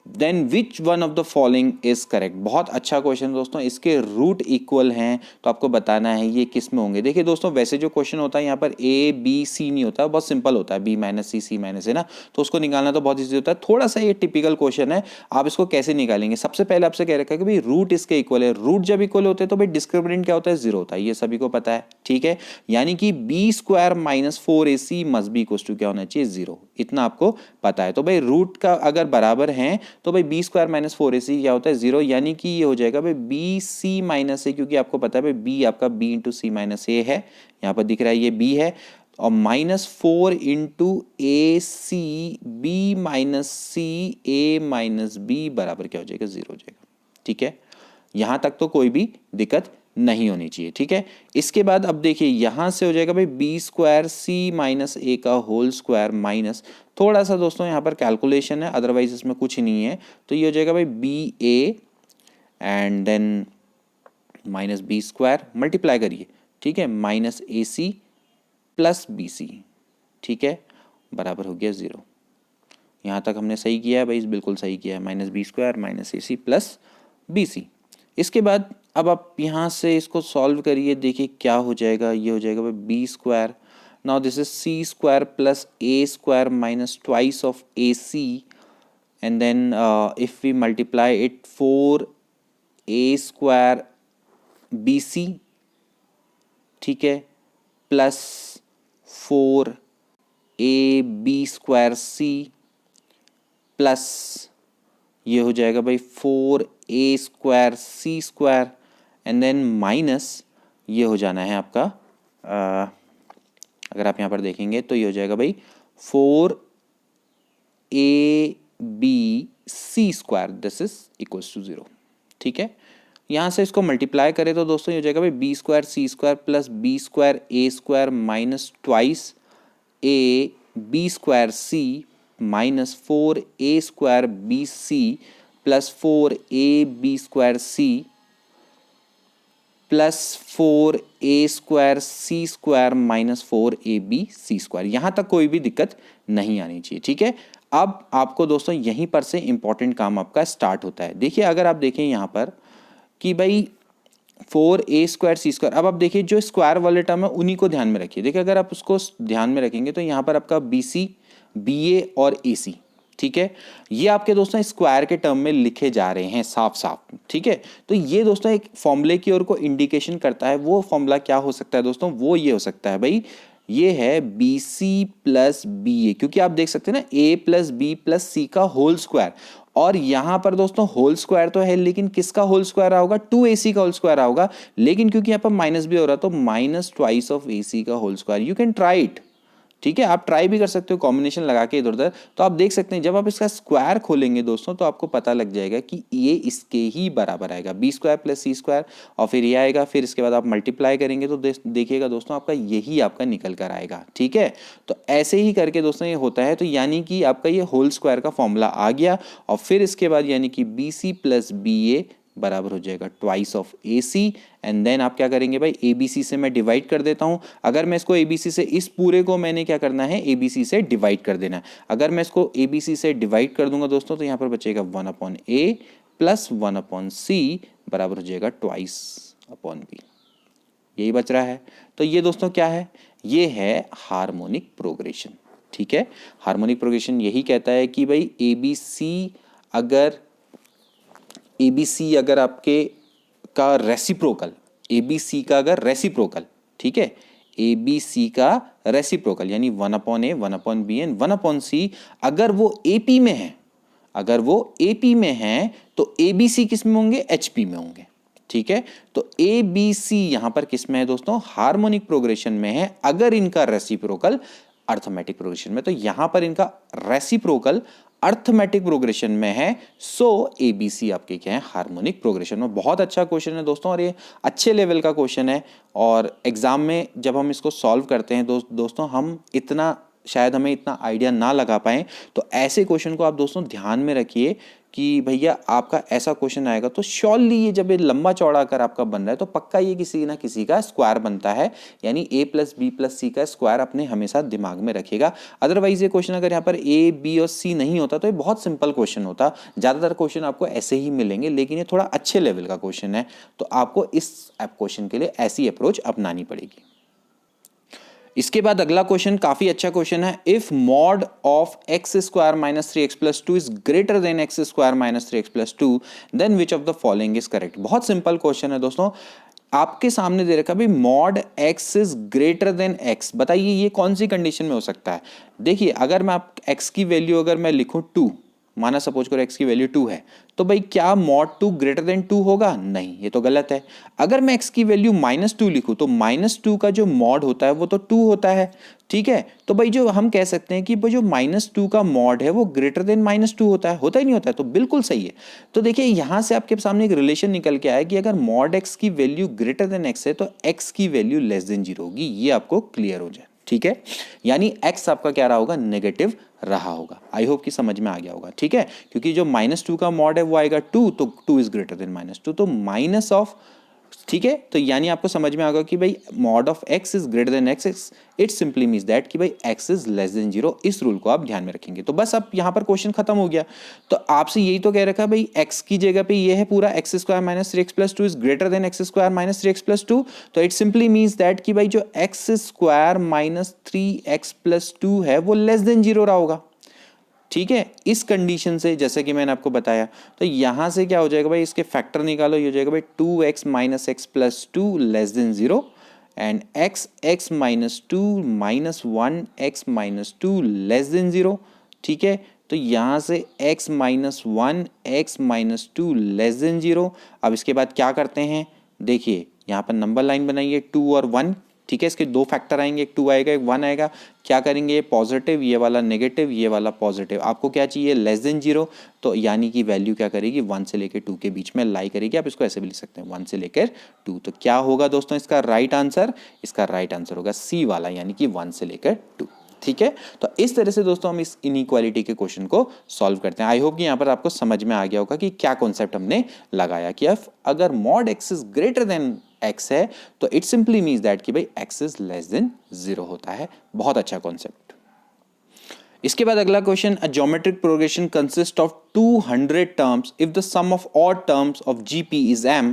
Speaker 1: then which one of the following is correct? बहुत अच्छा question दोस्तों। इसके root equal हैं तो आपको बताना है ये किस में होंगे। देखिए दोस्तों, वैसे जो क्वेश्चन होता है यहाँ पर ए बी सी नहीं होता, बहुत सिंपल होता है, बी माइनस सी सी माइनस है ना, तो उसको निकालना तो बहुत ईजी होता है। थोड़ा सा ये टिपिकल क्वेश्चन है। आप इसको कैसे निकालेंगे? सबसे पहले आपसे कह रखा है कि भाई रूट इसके इक्वल है। रूट जब इक्वल होते हैं तो भाई डिस्क्रिमिनेंट क्या होता है? 0 होता है, ये सभी को पता है, ठीक है। यानी कि B square minus 4ac must be equal to क्या होना चाहिए? 0। इतना आपको पता है। तो भाई रूट का अगर बराबर है तो भाई बी स्क्वायर माइनस 4ac क्या होता है? 0। यानी कि ये हो जाएगा भाई बी सी माइनस ए, क्योंकि आपको पता है भाई बी आपका बी इंटू सी माइनस ए है, यहाँ पर दिख रहा है ये बी है, और माइनस 4 इंटू ए सी बी माइनस सी ए माइनस बी बराबर क्या हो जाएगा? 0 हो जाएगा, ठीक है। यहां तक तो कोई भी दिक्कत नहीं होनी चाहिए, ठीक है। इसके बाद अब देखिए यहां से हो जाएगा भाई बी स्क्वायर सी माइनस ए का होल स्क्वायर माइनस, थोड़ा सा दोस्तों यहाँ पर कैलकुलेशन है, अदरवाइज इसमें कुछ नहीं है। तो ये हो जाएगा भाई B A and then minus B square, multiply करिए, ठीक है, minus A C plus B C, ठीक है, बराबर हो गया 0। यहाँ तक हमने सही किया है भाई, बिल्कुल सही किया है। Minus B square minus A C plus B सी। इसके बाद अब आप यहाँ से इसको सॉल्व करिए, देखिए क्या हो जाएगा। ये हो जाएगा भाई B square, now this is C square plus A square minus twice of A C, and then if we multiply it 4a square B C, ठीक है, plus 4ab square C plus ये हो जाएगा भाई 4a square C square, and then minus ये हो जाना है आपका, अगर आप यहाँ पर देखेंगे तो ये हो जाएगा भाई 4ab C square, this is equals to 0, ठीक है। यहाँ से इसको मल्टीप्लाई करें तो दोस्तों ये हो जाएगा भाई B square C square plus B square A square minus twice A B square C minus 4a square B C plus 4ab square C plus 4a square C square minus 4ab C square. यहां तक कोई भी दिक्कत नहीं आनी चाहिए, ठीक है। अब आपको दोस्तों यहीं पर से इंपॉर्टेंट काम आपका स्टार्ट होता है। देखिए अगर आप देखें यहां पर कि भाई 4a स्क्वायर सी स्क्वायर, अब आप देखिए जो स्क्वायर वाले टर्म है उन्हीं को ध्यान में रखिए। देखिए अगर आप उसको ध्यान में रखेंगे तो यहाँ पर आपका बी सी बी ए और ए सी, ठीक है, ये आपके दोस्तों स्क्वायर के टर्म में लिखे जा रहे हैं साफ साफ, ठीक है। तो ये दोस्तों एक फॉर्मूले की ओर को इंडिकेशन करता है। वो फॉर्मूला क्या हो सकता है दोस्तों? वो ये हो सकता है भाई, ये है बी सी प्लस बी ए, क्योंकि आप देख सकते हैं ना ए प्लस बी प्लस सी का होल स्क्वायर, और यहां पर दोस्तों होल स्क्वायर तो है लेकिन किसका होल स्क्वायर होगा? 2ac का होल स्क्वायर होगा, लेकिन क्योंकि यहाँ पर माइनस भी हो रहा तो माइनस ट्वाइस ऑफ ac का whole square. You can try it, ठीक है, आप ट्राई भी कर सकते हो कॉम्बिनेशन लगा के इधर उधर, तो आप देख सकते हैं जब आप इसका स्क्वायर खोलेंगे दोस्तों तो आपको पता लग जाएगा कि ये इसके ही बराबर आएगा, बी स्क्वायर प्लस सी स्क्वायर, और फिर ये आएगा, फिर इसके बाद आप मल्टीप्लाई करेंगे तो देखिएगा दोस्तों आपका यही आपका निकल कर आएगा। ठीक है, तो ऐसे ही करके दोस्तों ये होता है, तो यानी कि आपका ये होल स्क्वायर का फॉर्मूला आ गया, और फिर इसके बाद यानी कि B C plus B A बराबर हो जाएगा twice of A C, and then आप क्या करेंगे भाई, ए बी सी से मैं डिवाइड कर देता हूं। अगर मैं इसको ए बी सी से, इस पूरे को मैंने क्या करना है, ए बी सी से डिवाइड कर देना है। अगर मैं इसको ए बी सी से डिवाइड कर दूंगा दोस्तों तो यहां पर बचेगा 1 अपॉन ए प्लस 1 अपॉन सी बराबर हो जाएगा ट्वाइस अपॉन बी, यही बच रहा है। तो ये दोस्तों क्या है, ये है हार्मोनिक प्रोग्रेशन। ठीक है, हार्मोनिक प्रोग्रेशन यही कहता है कि भाई ए बी सी अगर आपके का रेसिप्रोकल, ABC का अगर रेसिप्रोकल, ठीक है, ABC का रेसिप्रोकल यानी 1 upon A 1 upon B and 1 upon C, अगर वो AP में है, अगर वो AP में है तो ABC किस में होंगे, HP में होंगे। ठीक है, तो ABC यहां पर किस में है दोस्तों, हार्मोनिक प्रोग्रेशन में है, अगर इनका रेसिप्रोकल अर्थमेटिक प्रोग्रेशन में, तो यहां पर इनका रेसिप्रोकल अर्थमेटिक प्रोग्रेशन में है, सो ABC आपके क्या है, हार्मोनिक प्रोग्रेशन में। बहुत अच्छा क्वेश्चन है दोस्तों, और ये अच्छे लेवल का क्वेश्चन है, और एग्जाम में जब हम इसको सॉल्व करते हैं दोस्तों हम इतना शायद हमें इतना आइडिया ना लगा पाए, तो ऐसे क्वेश्चन को आप दोस्तों ध्यान में रखिए कि भैया आपका ऐसा क्वेश्चन आएगा तो श्योरली ये जब ये लंबा चौड़ा आकर आपका बन रहा है तो पक्का ये किसी ना किसी का स्क्वायर बनता है, यानी a प्लस बी प्लस सी का स्क्वायर अपने हमेशा दिमाग में रखिएगा। अदरवाइज ये क्वेश्चन अगर यहाँ पर a b और c नहीं होता तो ये बहुत सिंपल क्वेश्चन होता, ज़्यादातर क्वेश्चन आपको ऐसे ही मिलेंगे, लेकिन ये थोड़ा अच्छे लेवल का क्वेश्चन है, तो आपको इस क्वेश्चन के लिए ऐसी अप्रोच अपनानी पड़ेगी। इसके बाद अगला क्वेश्चन काफी अच्छा क्वेश्चन है, if mod of X square minus 3x plus 2 is greater than X square minus 3x plus 2 then which of the following is correct. बहुत सिंपल क्वेश्चन है दोस्तों, आपके सामने दे रखा भाई mod X is greater than X, बताइए ये कौन सी कंडीशन में हो सकता है। देखिए अगर मैं आप एक्स की वैल्यू अगर मैं लिखूं 2, माना सपोज करो एक्स की वैल्यू 2 है, तो भाई क्या मॉड 2 ग्रेटर देन 2 होगा, नहीं, ये तो गलत है। अगर मैं एक्स की वैल्यू -2 लिखूं तो -2 का जो मॉड होता है वो तो 2 होता है। ठीक है, तो भाई जो हम कह सकते हैं कि भाई जो -2 का मॉड है वो ग्रेटर देन -2 होता है, होता ही नहीं होता है, तो बिल्कुल सही है। तो देखिए यहां से आपके सामने एक रिलेशन निकल के आया कि अगर मॉड एक्स की वैल्यू ग्रेटर देन एक्स है तो एक्स की वैल्यू लेस देन 0 होगी, ये आपको क्लियर हो जाए। ठीक है, यानी x आपका क्या रहा होगा, नेगेटिव रहा होगा। आई होप कि समझ में आ गया होगा। ठीक है, क्योंकि जो -2 का मॉड है वो आएगा 2, तो 2 इज ग्रेटर देन -2, तो माइनस ऑफ, ठीक है, तो यानी आपको समझ में आ गया कि भाई mod of x is greater then x, it simply means that कि भाई x इज लेस देन 0। इस रूल को आप ध्यान में रखेंगे तो बस अब यहां पर क्वेश्चन खत्म हो गया। तो आपसे यही तो कह रखा भाई x की जगह पे ये है पूरा x square minus 3x plus 2 is greater then x square minus 3x plus 2, तो इट सिंपली मीन्स दैट कि भाई जो x square minus 3x plus 2 है वो लेस देन 0 रहा होगा। ठीक है, इस कंडीशन से जैसे कि मैंने आपको बताया, तो यहां से क्या हो जाएगा भाई, इसके फैक्टर निकालो, ये हो जाएगा भाई 2x minus x plus 2 less than 0 and x minus 2 minus 1x minus 2 less than 0। ठीक है, तो यहां से x minus 1 x minus 2 less than 0। अब इसके बाद क्या करते हैं, देखिए यहाँ पर नंबर लाइन बनाइए 2 और 1। ठीक है, इसके दो फैक्टर आएंगे, एक 2 आएगा एक 1 आएगा। क्या करेंगे, ये पॉजिटिव, ये वाला नेगेटिव, ये वाला पॉजिटिव। आपको क्या चाहिए, लेस देन 0, तो यानी कि वैल्यू क्या करेगी, 1 से लेकर 2 के बीच में लाई करेगी। आप इसको ऐसे भी लिख सकते हैं 1 से लेकर 2। तो क्या होगा दोस्तों इसका राइट आंसर, इसका राइट आंसर होगा सी वाला, यानी कि 1 से लेकर 2। ठीक है, तो इस तरह से दोस्तों हम इस इनइक्वालिटी के क्वेश्चन को सॉल्व करते हैं। आई होप कि यहाँ पर आपको समझ में आ गया होगा कि क्या कॉन्सेप्ट हमने लगाया कि अगर mod X is greater then x है तो इट सिंपली मीन्स दैट कि भाई x इज लेस देन 0 होता है। बहुत अच्छा कॉन्सेप्ट। इसके बाद अगला question, a geometric progression consist of 200 terms if the sum of odd terms of GP is m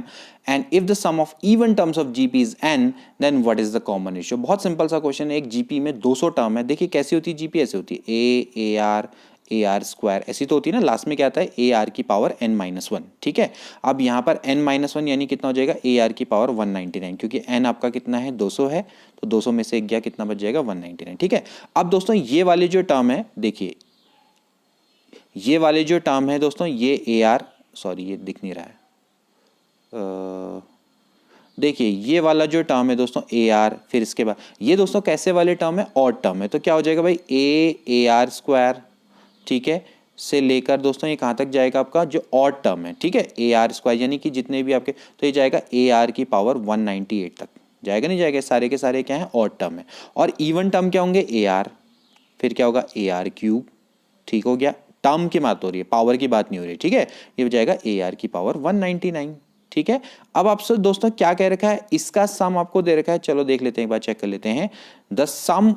Speaker 1: and if the sum of even terms of GP is n then what is the common ratio. बहुत simple सा question है, एक GP में 200 term है। देखिए कैसी होती है GP, ऐसे होती है a आर स्क्वायर, ऐसी तो होती है ना, लास्ट में क्या आता है AR की पावर n-1। ठीक है, अब यहाँ पर n-1 यानी कितना हो जाएगा, AR की पावर 199, क्योंकि n आपका कितना है 200 है, तो 200 में से एक गया, कितना बच जाएगा 199। ठीक है, अब दोस्तों ये वाले जो टर्म है, देखिए ये वाले जो टर्म है दोस्तों, ये AR, सॉरी ये दिख नहीं रहा है, देखिए ये वाला जो टर्म है दोस्तों ए आर, फिर इसके बाद ये दोस्तों कैसे वाले टर्म है, ऑड टर्म है, तो क्या हो जाएगा भाई ए आर स्क्वायर, ठीक है, से लेकर दोस्तों ये कहाँ तक जाएगा आपका जो ऑड टर्म है, ठीक है, ए आर स्क्वायर यानी कि जितने भी आपके, तो ये जाएगा ए आर की पावर 198 तक जाएगा, नहीं जाएगा, सारे के सारे क्या है ऑड टर्म है। और इवन टर्म क्या होंगे ए आर, फिर क्या होगा ए आर क्यूब, ठीक हो गया, टर्म की बात हो रही है, पावर की बात नहीं हो रही है, ठीक है, ये हो जाएगा ए आर की पावर 199, ठीक है। अब आपसे दोस्तों क्या कह रखा है, इसका सम आपको दे रखा है, चलो देख लेते हैं, एक बार चेक कर लेते हैं, the sum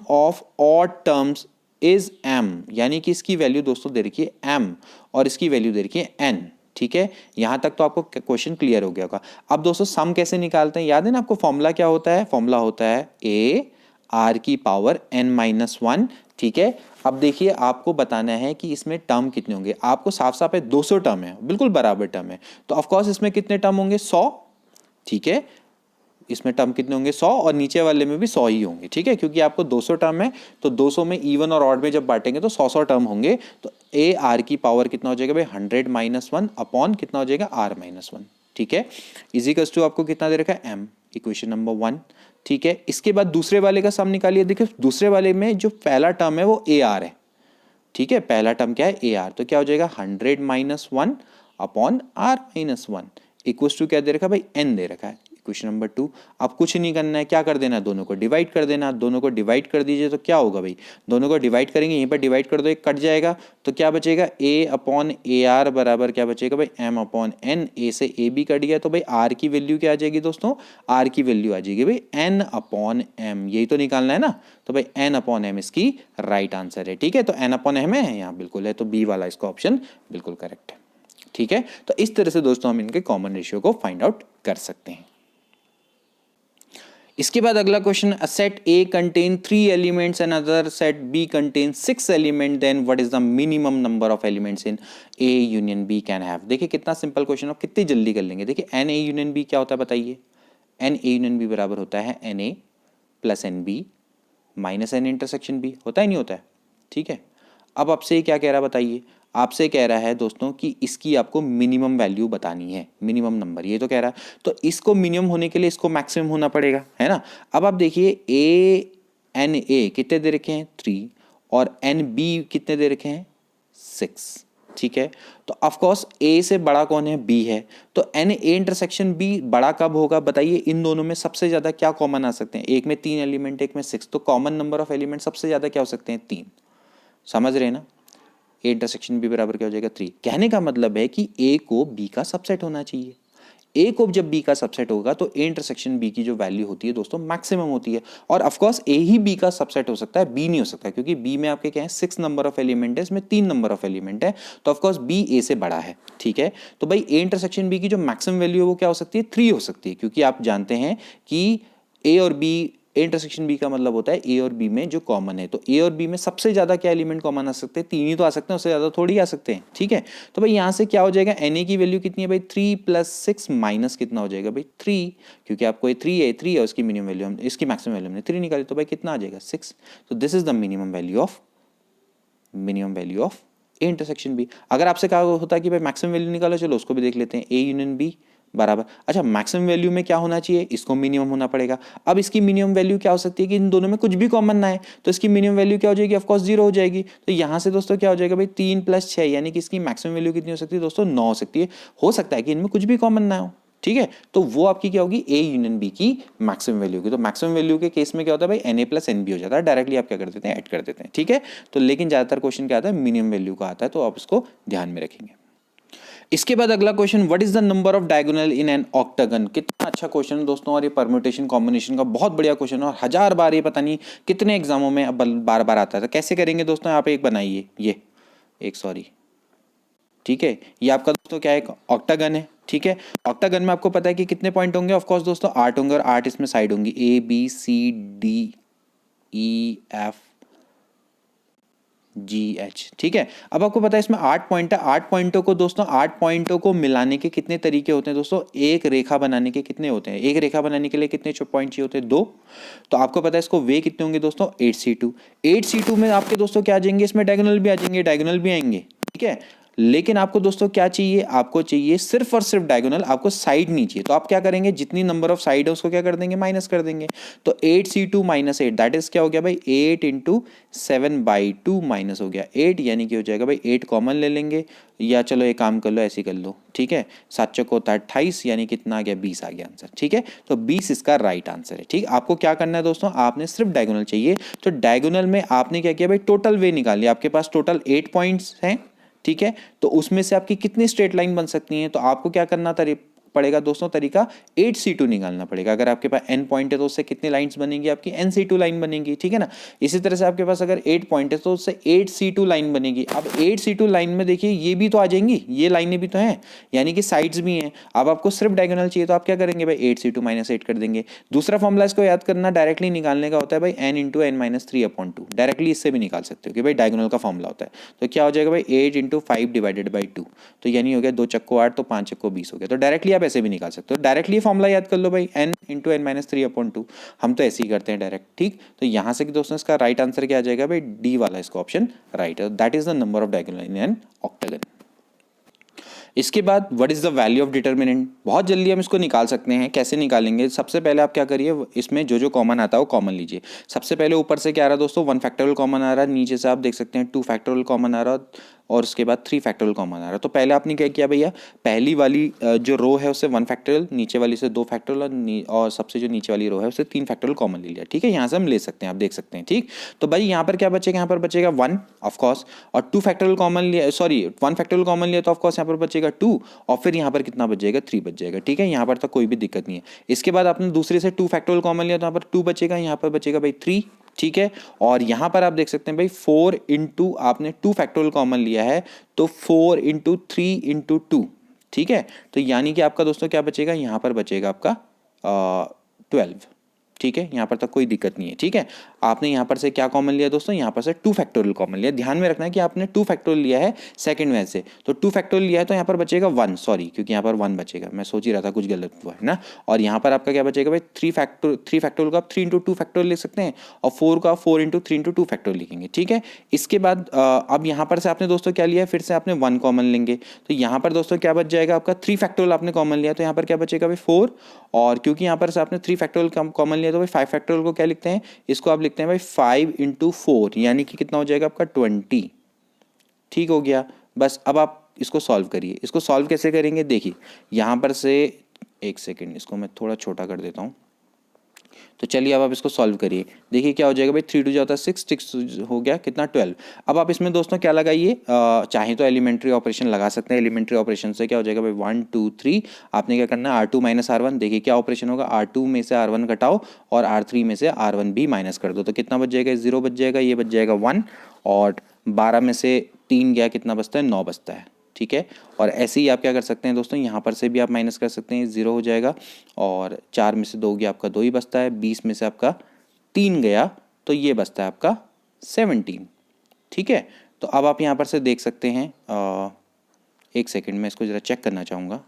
Speaker 1: of odd terms is m, यानी कि इसकी वैल्यू दोस्तों दे रखी है m और इसकी वैल्यू दे रखी है n, ठीक है, यहां तक तो आपको क्वेश्चन क्लियर हो गया होगा। अब दोस्तों सम कैसे निकालते हैं, याद है ना आपको, फॉर्मूला क्या होता है, फॉर्मूला होता है ए आर की पावर n-1, ठीक है। अब देखिए आपको बताना है कि इसमें टर्म कितने होंगे, आपको साफ साफ है 200 टर्म है, बिल्कुल बराबर टर्म है, तो ऑफकोर्स इसमें कितने टर्म होंगे 100, ठीक है, इसमें टर्म कितने होंगे 100 और नीचे वाले में भी 100 ही होंगे, ठीक है, क्योंकि आपको 200 टर्म है तो 200 में इवन और ऑड में जब बांटेंगे तो 100 टर्म होंगे, तो ए आर की पावर कितना हो जाएगा भाई 100-1 अपॉन कितना हो जाएगा r-1, ठीक है, इजिकल्स टू आपको कितना दे रखा है m, इक्वेशन नंबर 1, ठीक है। इसके बाद दूसरे वाले का सम निकालिए, देखिए दूसरे वाले में जो पहला टर्म है वो ए आर है, ठीक है, पहला टर्म क्या है ए आर, तो क्या हो जाएगा 100-1 अपॉन r-1 इक्वल टू क्या दे रखा है भाई n दे रखा है, क्वेश्चन नंबर 2। अब कुछ नहीं करना है, क्या कर देना है, दोनों को डिवाइड कर देना, दोनों को डिवाइड कर दीजिए तो क्या होगा भाई, दोनों को डिवाइड करेंगे, यहीं पर डिवाइड कर दो, एक कट जाएगा, तो क्या बचेगा a अपॉन ए आर बराबर क्या बचेगा भाई m अपॉन n, a से a भी कट गया, तो भाई r की वैल्यू क्या आ जाएगी दोस्तों, r की वैल्यू आ जाएगी भाई n अपॉन m, यही तो निकालना है ना, तो भाई n अपॉन m इसकी राइट आंसर है, ठीक है, तो n अपॉन m है यहाँ बिल्कुल है, तो बी वाला इसका ऑप्शन बिल्कुल करेक्ट है, ठीक है। तो इस तरह से दोस्तों हम इनके कॉमन रेशियो को फाइंड आउट कर सकते हैं। इसके बाद अगला question, a set A contain 3 elements and other set B contain 6 element, then what is the minimum number of elements in A union B can have. देखिए कितना सिंपल क्वेश्चन, आप कितनी जल्दी कर लेंगे। देखिए एन ए यूनियन बी क्या होता है बताइए, एन ए यूनियन बी बराबर होता है N A plus N B minus N intersection B, होता है नहीं होता है, ठीक है। अब आपसे क्या कह रहा है बताइए, आपसे कह रहा है दोस्तों कि इसकी आपको मिनिमम वैल्यू बतानी है, मिनिमम नंबर ये तो कह रहा है, तो इसको मिनिमम होने के लिए इसको मैक्सिमम होना पड़ेगा, है ना। अब आप देखिए ए एन ए कितने दे रखे हैं 3 और एन बी कितने दे रखे हैं 6, ठीक है। तो ऑफ कोर्स ए से बड़ा कौन है, बी है, तो एन ए इंटरसेक्शन बी बड़ा कब होगा बताइए, इन दोनों में सबसे ज्यादा क्या कॉमन आ सकते हैं, एक में 3 एलिमेंट एक में 6, तो कॉमन नंबर ऑफ एलिमेंट सबसे ज्यादा क्या हो सकते हैं 3, समझ रहे हैं ना। ए इंटरसेक्शन बी बराबर क्या हो जाएगा 3, कहने का मतलब है कि ए को बी का सबसेट होना चाहिए, ए को जब बी का सबसेट होगा तो ए इंटरसेक्शन बी की जो वैल्यू होती है दोस्तों मैक्सिमम होती है, और ऑफ कोर्स ए ही बी का सबसेट हो सकता है, बी नहीं हो सकता, क्योंकि बी में आपके क्या है 6 नंबर ऑफ एलिमेंट है, इसमें 3 नंबर ऑफ एलिमेंट है, तो ऑफ कोर्स बी ए से बड़ा है, ठीक है। तो भाई ए इंटरसेक्शन बी की जो मैक्सिमम वैल्यू है वो क्या हो सकती है 3 हो सकती है, क्योंकि आप जानते हैं कि ए और बी, ए इंटरसेक्शन बी का मतलब होता है ए और बी में जो कॉमन है, तो ए और बी में सबसे ज्यादा क्या एलिमेंट कॉमन आ सकते हैं, 3 ही तो आ सकते हैं, उससे ज्यादा थोड़ी आ सकते हैं, ठीक है। तो भाई यहाँ से क्या हो जाएगा, एन ए की वैल्यू कितनी है भाई 3 प्लस 6 माइनस कितना हो जाएगा भाई 3, क्योंकि आपको ये 3 है उसकी मिनिमम वैल्यू हम इसकी मैक्सिमम वैल्यू हमने 3 निकाली, तो भाई कितना आ जाएगा 6, तो this is the minimum value of A intersection B. अगर आपसे कहा होता कि भाई मैक्सिमम वैल्यू निकालो, चलो उसको भी देख लेते हैं, ए यूनियन बी बराबर, अच्छा मैक्सिमम वैल्यू में क्या होना चाहिए, इसको मिनिमम होना पड़ेगा। अब इसकी मिनिमम वैल्यू क्या हो सकती है कि इन दोनों में कुछ भी कॉमन ना है, तो इसकी मिनिमम वैल्यू क्या हो जाएगी, ऑफ कोर्स 0 हो जाएगी। तो यहां से दोस्तों क्या हो जाएगा भाई 3 + 6, यानी कि इसकी मैक्सिमम वैल्यू कितनी हो सकती है दोस्तों 9 हो सकती है। हो सकता है कि इनमें कुछ भी कॉमन ना हो, ठीक है, तो वो आपकी क्या होगी ए यूनियन बी की मैक्सिमम वैल्यू की। तो मैक्सिमम वैल्यू के केस में क्या होता है भाई N A plus N B हो जाता है, डायरेक्टली आप क्या कर देते हैं ऐड कर देते हैं, ठीक है। तो लेकिन ज्यादातर क्वेश्चन क्या आता है मिनिमम वैल्यू का आता है, तो आप इसको ध्यान में रखेंगे। इसके बाद अगला question, what is the number of diagonal in an octagon. कितना अच्छा क्वेश्चन है दोस्तों, और ये परम्यूटेशन कॉम्बिनेशन का बहुत बढ़िया क्वेश्चन है, और 1000 बार ये पता नहीं कितने एग्जामों में अब बार बार आता है। तो कैसे करेंगे दोस्तों, आप एक बनाइए, ये एक सॉरी, ठीक है, ये आपका दोस्तों क्या है ऑक्टागन है, ठीक है। ऑक्टागन में आपको पता है कि कितने पॉइंट होंगे, ऑफ कोर्स दोस्तों 8 होंगे, और 8 इसमें साइड होंगी A B C D E F G H, ठीक है। अब आपको पता है इसमें 8 पॉइंट है, 8 पॉइंटों को दोस्तों 8 पॉइंटों को मिलाने के कितने तरीके होते हैं दोस्तों, एक रेखा बनाने के कितने होते हैं, एक रेखा बनाने के लिए कितने पॉइंट चाहिए होते हैं 2। तो आपको पता है इसको वे कितने होंगे दोस्तों 8c2 में आपके दोस्तों क्या आ जाएंगे, इसमें डायगोनल भी आ जाएंगे, डायगोनल भी आएंगे, ठीक है। लेकिन आपको दोस्तों क्या चाहिए, आपको चाहिए सिर्फ और सिर्फ डायगोनल, आपको साइड नहीं चाहिए। तो आप क्या करेंगे, जितनी नंबर ऑफ साइड है उसको क्या कर देंगे, माइनस कर देंगे। तो 8c2 माइनस 8 दैट इज क्या हो गया भाई, 8 इंटू 7/2 माइनस हो गया 8, यानी कि हो जाएगा भाई 8 कॉमन ले लेंगे, या चलो एक काम कर लो, ऐसे कर लो, ठीक है। 7 चौक होता है 28, यानी कितना आ गया, 20 आ गया आंसर, ठीक है। तो 20 इसका राइट आंसर है, ठीक। आपको क्या करना है दोस्तों, आपने सिर्फ डायगोनल चाहिए। तो डायगोनल में आपने क्या किया भाई, टोटल वे निकाल लिया। आपके पास टोटल 8 पॉइंट्स हैं, ठीक है। तो उसमें से आपकी कितनी स्ट्रेट लाइन बन सकती हैं, तो आपको क्या करना पड़ेगा दोस्तों, तरीका 8c2 निकालना पड़ेगा। अगर आपके पास n पॉइंट है तो उससे कितनी लाइंस बनेंगी, आपकी nc2 लाइन बनेगी, ठीक है ना। इसी तरह से आपके पास अगर 8 पॉइंट है तो उससे 8c2 लाइन बनेगी। अब 8c2 लाइन में देखिए ये भी तो आ जाएंगी, ये लाइनें भी तो हैं, यानी कि साइड्स भी हैं। अब आपको सिर्फ डायगोनल चाहिए तो आप क्या करेंगे भाई, 8c2 माइनस 8 कर देंगे। दूसरा फॉर्मूला इसको याद करना, डायरेक्टली निकालने का होता है भाई n into n minus 3/2। Directly इससे भी निकाल सकते हो कि भाई डायगोनल का फॉर्मूला होता है। तो क्या हो जाएगा भाई, 8 इंटू 5 डिवाइडेड बाई 2, तो यानी हो गया 2 चक्को 8, तो 5 चक्को 20 हो गया। तो डायरेक्टली आप ऐसे भी निकाल सकते हो। डायरेक्टली फॉर्मूला याद कर लो भाई, n इंटू n माइनस 3/2। हम तो ऐसे ही करते हैं डायरेक्ट, ठीक। तो यहां से दोस्तों इसका राइट आंसर क्या आ जाएगा भाई, डी वाला इसका ऑप्शन राइट है। That is the number of diagonal in an octagon. इसके बाद what is the value of determinant, बहुत जल्दी हम इसको निकाल सकते हैं। कैसे निकालेंगे, सबसे पहले आप क्या करिए, इसमें जो जो कॉमन आता है वो कॉमन लीजिए। सबसे पहले ऊपर से क्या आ रहा है दोस्तों, 1 फैक्टोरियल कॉमन आ रहा है, नीचे से आप देख सकते हैं 2 फैक्टोरियल कॉमन आ रहा है, और उसके बाद 3 फैक्टोरियल कॉमन आ रहा है। तो पहले आपने क्या किया भैया, पहली वाली जो रो है उससे 1 फैक्टोरियल, नीचे वाली से 2 फैक्टोरियल, और सबसे जो नीचे वाली रो है उससे 3 फैक्टोरियल कॉमन ले लिया, ठीक है। यहाँ से हम ले सकते हैं, आप देख सकते हैं, ठीक। तो भाई यहाँ पर क्या बचेगा, यहाँ पर बचेगा 1 ऑफकोर्स, और 2 फैक्टोरियल कॉमन लिया, सॉरी 1 फैक्टोरियल कॉमन लिया तो ऑफकोर्स यहाँ पर बचेगा 2, और फिर यहाँ पर कितना बच जाएगा, 3 बच जाएगा, ठीक है। यहाँ पर तक कोई भी दिक्कत नहीं है। इसके बाद आपने दूसरे से 2 फैक्टोरियल कॉमन लिया तो यहाँ पर 2 बचेगा, यहाँ पर बचेगा भाई 3, ठीक है। और यहां पर आप देख सकते हैं भाई 4 इंटू आपने 2 फैक्टोरियल कॉमन लिया है, तो 4 इंटू 3 इंटू 2, ठीक है। तो यानी कि आपका दोस्तों क्या बचेगा, यहां पर बचेगा आपका 12, ठीक है। यहाँ पर तक कोई दिक्कत नहीं है, ठीक है। आपने यहाँ पर से क्या कॉमन लिया दोस्तों, यहाँ पर से 2 फैक्टोरियल कॉमन लिया। ध्यान में रखना है कि आपने 2 फैक्टोरियल लिया है सेकंड में से, तो 2 फैक्टोरियल लिया है तो यहाँ पर बचेगा 1, सॉरी क्योंकि यहाँ पर 1 बचेगा, मैं सोच ही रहा था कुछ गलत हुआ है ना। और यहाँ पर आपका क्या बचेगा भाई, 3 फैक्टोरियल को आप 3 इंटू 2 फैक्टोरियल लिख सकते हैं, और 4 का 4 इंटू 3 इंटू 2 फैक्टोरियल लिखेंगे, ठीक है। इसके बाद अब यहाँ पर से आपने दोस्तों क्या लिया है, फिर से आपने 1 कॉमन लेंगे, तो यहाँ पर दोस्तों क्या बच जाएगा आपका, 3 फैक्टोरियल आपने कॉमन लिया, तो यहाँ पर क्या बचेगा भाई 4, और क्योंकि यहाँ पर से आपने 3 फैक्टोरियल कॉमन लिया तो भाई 5 फैक्टोरियल को क्या लिखते हैं, इसको आप लिखते हैं भाई 5 इंटू 4, यानी कि कितना हो जाएगा आपका 20, ठीक हो गया। बस अब आप इसको सॉल्व करिए। इसको सॉल्व कैसे करेंगे, देखिए यहाँ पर से, एक सेकेंड इसको मैं थोड़ा छोटा कर देता हूँ। तो चलिए अब आप इसको सॉल्व करिए, देखिए क्या हो जाएगा भाई, 3 2 जाता है 6, 6 हो गया कितना 12। अब आप इसमें दोस्तों क्या लगाइए, चाहे तो एलिमेंट्री ऑपरेशन लगा सकते हैं। एलिमेंट्री ऑपरेशन से क्या हो जाएगा भाई 1 2 3, आपने क्या करना है R2 माइनस R1, देखिए क्या ऑपरेशन होगा, R2 में से R1 घटाओ और R3 में से R1 भी माइनस कर दो, तो कितना बच जाएगा, 0 बच जाएगा, ये बच जाएगा 1, और 12 में से 3 गया, कितना बचता है, 9 बचता है, ठीक है। और ऐसे ही आप क्या कर सकते हैं दोस्तों, यहाँ पर से भी आप माइनस कर सकते हैं, 0 हो जाएगा, और 4 में से 2 गया आपका 2 ही बचता है, 20 में से आपका 3 गया, तो ये बचता है आपका 17, ठीक है। तो अब आप यहाँ पर से देख सकते हैं, एक सेकेंड में इसको ज़रा चेक करना चाहूँगा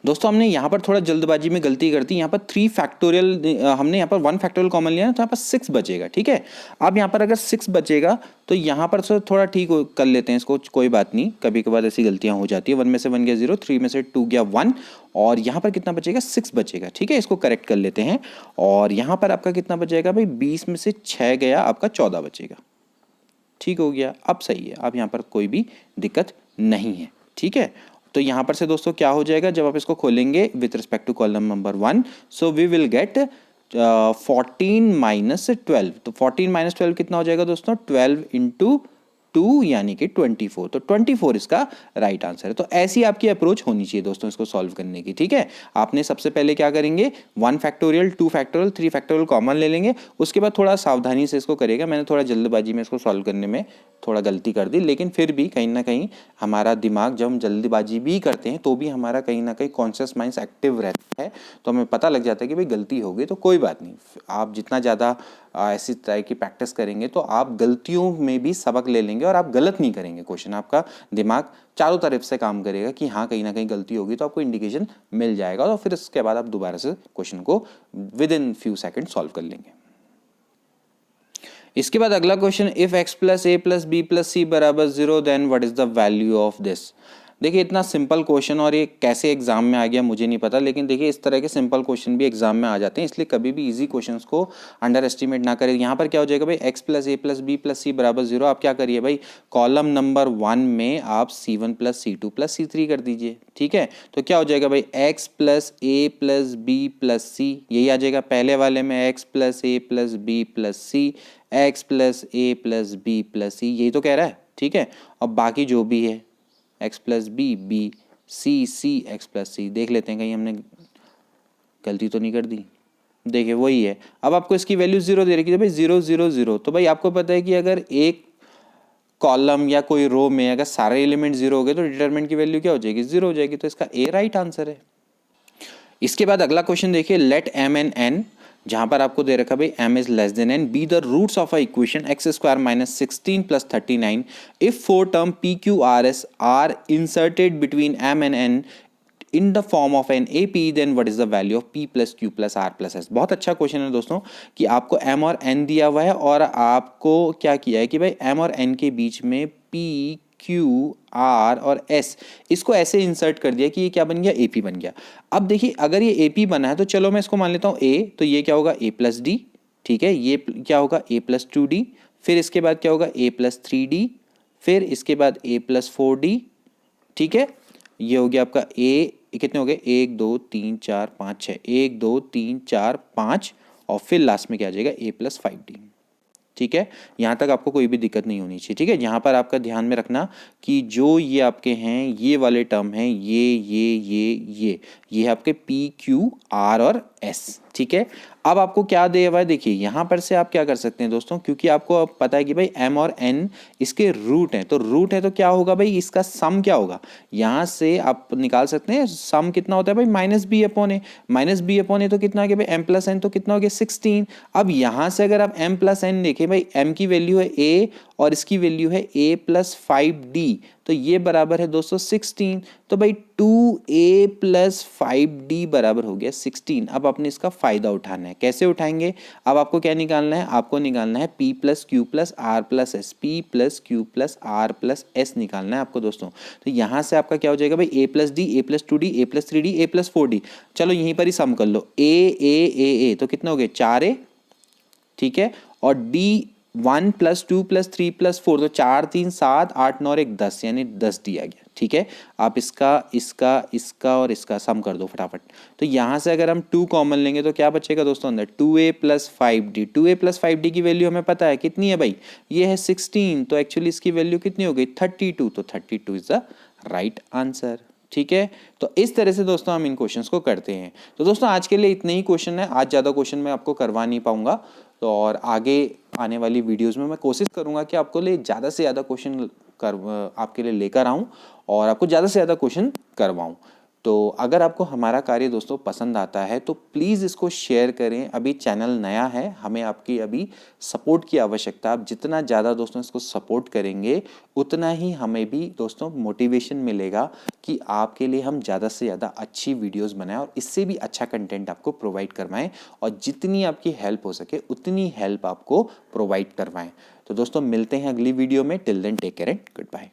Speaker 1: दोस्तों। हमने यहाँ पर थोड़ा जल्दबाजी में गलती कर दी, यहाँ पर 3 फैक्टोरियल, हमने यहाँ पर 1 फैक्टोरियल कॉमन लिया ना, तो यहाँ पर 6 बचेगा, ठीक है। अब यहाँ पर अगर 6 बचेगा तो यहाँ पर से थोड़ा ठीक कर लेते हैं इसको, कोई बात नहीं, कभी कभार ऐसी गलतियाँ हो जाती है। 1 में से 1 गया 0, 3 में से 2 गया 1, और यहाँ पर कितना बचेगा, 6 बचेगा, ठीक है। इसको करेक्ट कर लेते हैं, और यहाँ पर आपका कितना बचेगा भाई, 20 में से 6 गया, आपका 14 बचेगा, ठीक हो गया। अब सही है, अब यहाँ पर कोई भी दिक्कत नहीं है, ठीक है। तो यहाँ पर से दोस्तों क्या हो जाएगा, जब आप इसको खोलेंगे with respect to column number 1, so we will get 14 minus 12, तो 14 माइनस 12 कितना हो जाएगा दोस्तों, 12 इंटू 2 यानी कि 24, तो 24 इसका राइट आंसर है। तो ऐसी आपकी अप्रोच होनी चाहिए दोस्तों इसको सॉल्व करने की, ठीक है। आपने सबसे पहले क्या करेंगे, 1 फैक्टोरियल 2 फैक्टोरियल 3 फैक्टोरियल कॉमन ले लेंगे, उसके बाद थोड़ा सावधानी से इसको करेगा। मैंने थोड़ा जल्दबाजी में इसको सॉल्व करने में थोड़ा गलती कर दी, लेकिन फिर भी कहीं ना कहीं हमारा दिमाग, जब हम जल्दबाजी भी करते हैं तो भी हमारा कहीं ना कहीं कॉन्शियस माइंड एक्टिव रहता है, तो हमें पता लग जाता है कि भाई गलती हो गई, तो कोई बात नहीं। आप जितना ज़्यादा ऐसी तरह की प्रैक्टिस करेंगे तो आप गलतियों में भी सबक ले लेंगे और आप गलत नहीं करेंगे क्वेश्चन। आपका दिमाग चारों तरफ से काम करेगा कि हाँ कहीं ना कहीं गलती होगी, तो आपको इंडिकेशन मिल जाएगा, और फिर इसके बाद आप दोबारा से क्वेश्चन को within few second solve कर लेंगे। इसके बाद अगला question, if x plus A plus B plus C बराबर 0 then what is the value of this. देखिए इतना सिंपल क्वेश्चन और ये कैसे एग्जाम में आ गया मुझे नहीं पता, लेकिन देखिए इस तरह के सिंपल क्वेश्चन भी एग्जाम में आ जाते हैं, इसलिए कभी भी इजी क्वेश्चंस को अंडर एस्टिमेट ना करें। यहाँ पर क्या हो जाएगा भाई, x plus A plus B plus C बराबर 0। आप क्या करिए भाई, कॉलम नंबर 1 में आप c1 plus c2 plus c3 कर दीजिए, ठीक है। तो क्या हो जाएगा भाई, x plus A plus B plus सी, यही आ जाएगा। पहले वाले में x plus A plus B plus C, x plus A plus B plus सी, यही तो कह रहा है, ठीक है। अब बाकी जो भी है x plus B B C C X plus C, देख लेते हैं कहीं हमने गलती तो नहीं कर दी। देखिए वही है। अब आपको इसकी वैल्यू 0 दे रखी है भाई, 0 0 0। तो भाई आपको पता है कि अगर एक कॉलम या कोई रो में अगर सारे एलिमेंट 0 हो गए तो डिटरमिनेंट की वैल्यू क्या हो जाएगी, 0 हो जाएगी। तो इसका ए राइट आंसर है। इसके बाद अगला क्वेश्चन देखिए, लेट m एंड n, जहां पर आपको दे रखा भाई m is less than n, be the roots of a equation x square minus 16 plus 39 if 4 term p q r s are inserted between m and n in the form of an AP, then what is the value of P plus Q plus R plus S। बहुत अच्छा question है दोस्तों कि आपको M और N दिया हुआ है और आपको क्या किया है कि भाई M और N के बीच में P Q R और S, इसको ऐसे इंसर्ट कर दिया कि ये क्या बन गया, AP बन गया। अब देखिए अगर ये AP बना है तो चलो मैं इसको मान लेता हूँ A, तो ये क्या होगा A प्लस D, ठीक है। ये क्या होगा A प्लस 2D, फिर इसके बाद क्या होगा A प्लस 3D, फिर इसके बाद A प्लस 4D, ठीक है। ये हो गया आपका A, कितने हो गए 1 2 3 4 5 6, 1 2 3 4 5, और फिर लास्ट में क्या आ जाएगा A प्लस 5D, ठीक है। यहाँ तक आपको कोई भी दिक्कत नहीं होनी चाहिए, ठीक है। यहाँ पर आपका ध्यान में रखना कि जो ये आपके हैं ये वाले टर्म हैं, ये आपके P Q R और S, ठीक है। अब आपको क्या दिया हुआ है, देखिए यहाँ पर से आप क्या कर सकते हैं दोस्तों, क्योंकि आपको अब पता है कि भाई M और N इसके रूट हैं, तो रूट है तो क्या होगा भाई, इसका सम क्या होगा, यहाँ से आप निकाल सकते हैं। सम कितना होता है भाई, माइनस बी अपॉन ए, माइनस बी अपॉन ए तो कितना आ गया भाई M प्लस N, तो कितना हो गया 16। अब यहाँ से अगर आप M प्लस N देखें भाई, M की वैल्यू है A और इसकी वैल्यू है A प्लस 5D, तो ये बराबर है दोस्तों 16। तो भाई 2A प्लस 5D बराबर हो गया 16। अब आपने इसका फायदा उठाना है, कैसे उठाएंगे, अब आपको क्या निकालना है, आपको निकालना है P plus Q plus R plus S, P plus Q plus R plus S निकालना है आपको दोस्तों। तो यहाँ से आपका क्या हो जाएगा भाई, A plus D, A plus 2D, A plus 3D, A plus 4D। चलो यहीं पर ही सम कर लो, A तो कितना हो गया 4A, ठीक है, और D 1 प्लस 2 प्लस 3 प्लस 4, तो 4 3 7 8 9 और 1 10, यानी 10 दिया गया, ठीक है। आप इसका और इसका सम कर दो फटाफट। तो यहाँ से अगर हम 2 कॉमन लेंगे तो क्या बचेगा दोस्तों अंदर, 2A plus 5D। 2A plus 5D की वैल्यू हमें पता है कितनी है भाई, ये है 16, तो एक्चुअली इसकी वैल्यू कितनी हो गई 32, तो 32 इज द राइट आंसर, ठीक है। तो इस तरह से दोस्तों हम इन क्वेश्चंस को करते हैं। तो दोस्तों आज के लिए इतने ही क्वेश्चन है, आज ज़्यादा क्वेश्चन मैं आपको करवा नहीं पाऊंगा, तो और आगे आने वाली वीडियोस में मैं कोशिश करूंगा कि आपको लिए ज़्यादा से ज़्यादा क्वेश्चन आपके लिए लेकर आऊं और आपको ज़्यादा से ज़्यादा क्वेश्चन करवाऊं। तो अगर आपको हमारा कार्य दोस्तों पसंद आता है तो प्लीज़ इसको शेयर करें। अभी चैनल नया है, हमें आपकी अभी सपोर्ट की आवश्यकता है। आप जितना ज़्यादा दोस्तों इसको सपोर्ट करेंगे उतना ही हमें भी दोस्तों मोटिवेशन मिलेगा कि आपके लिए हम ज़्यादा से ज़्यादा अच्छी वीडियोस बनाएं और इससे भी अच्छा कंटेंट आपको प्रोवाइड करवाएं, और जितनी आपकी हेल्प हो सके उतनी हेल्प आपको प्रोवाइड करवाएं। तो दोस्तों मिलते हैं अगली वीडियो में। Till then take care and good bye.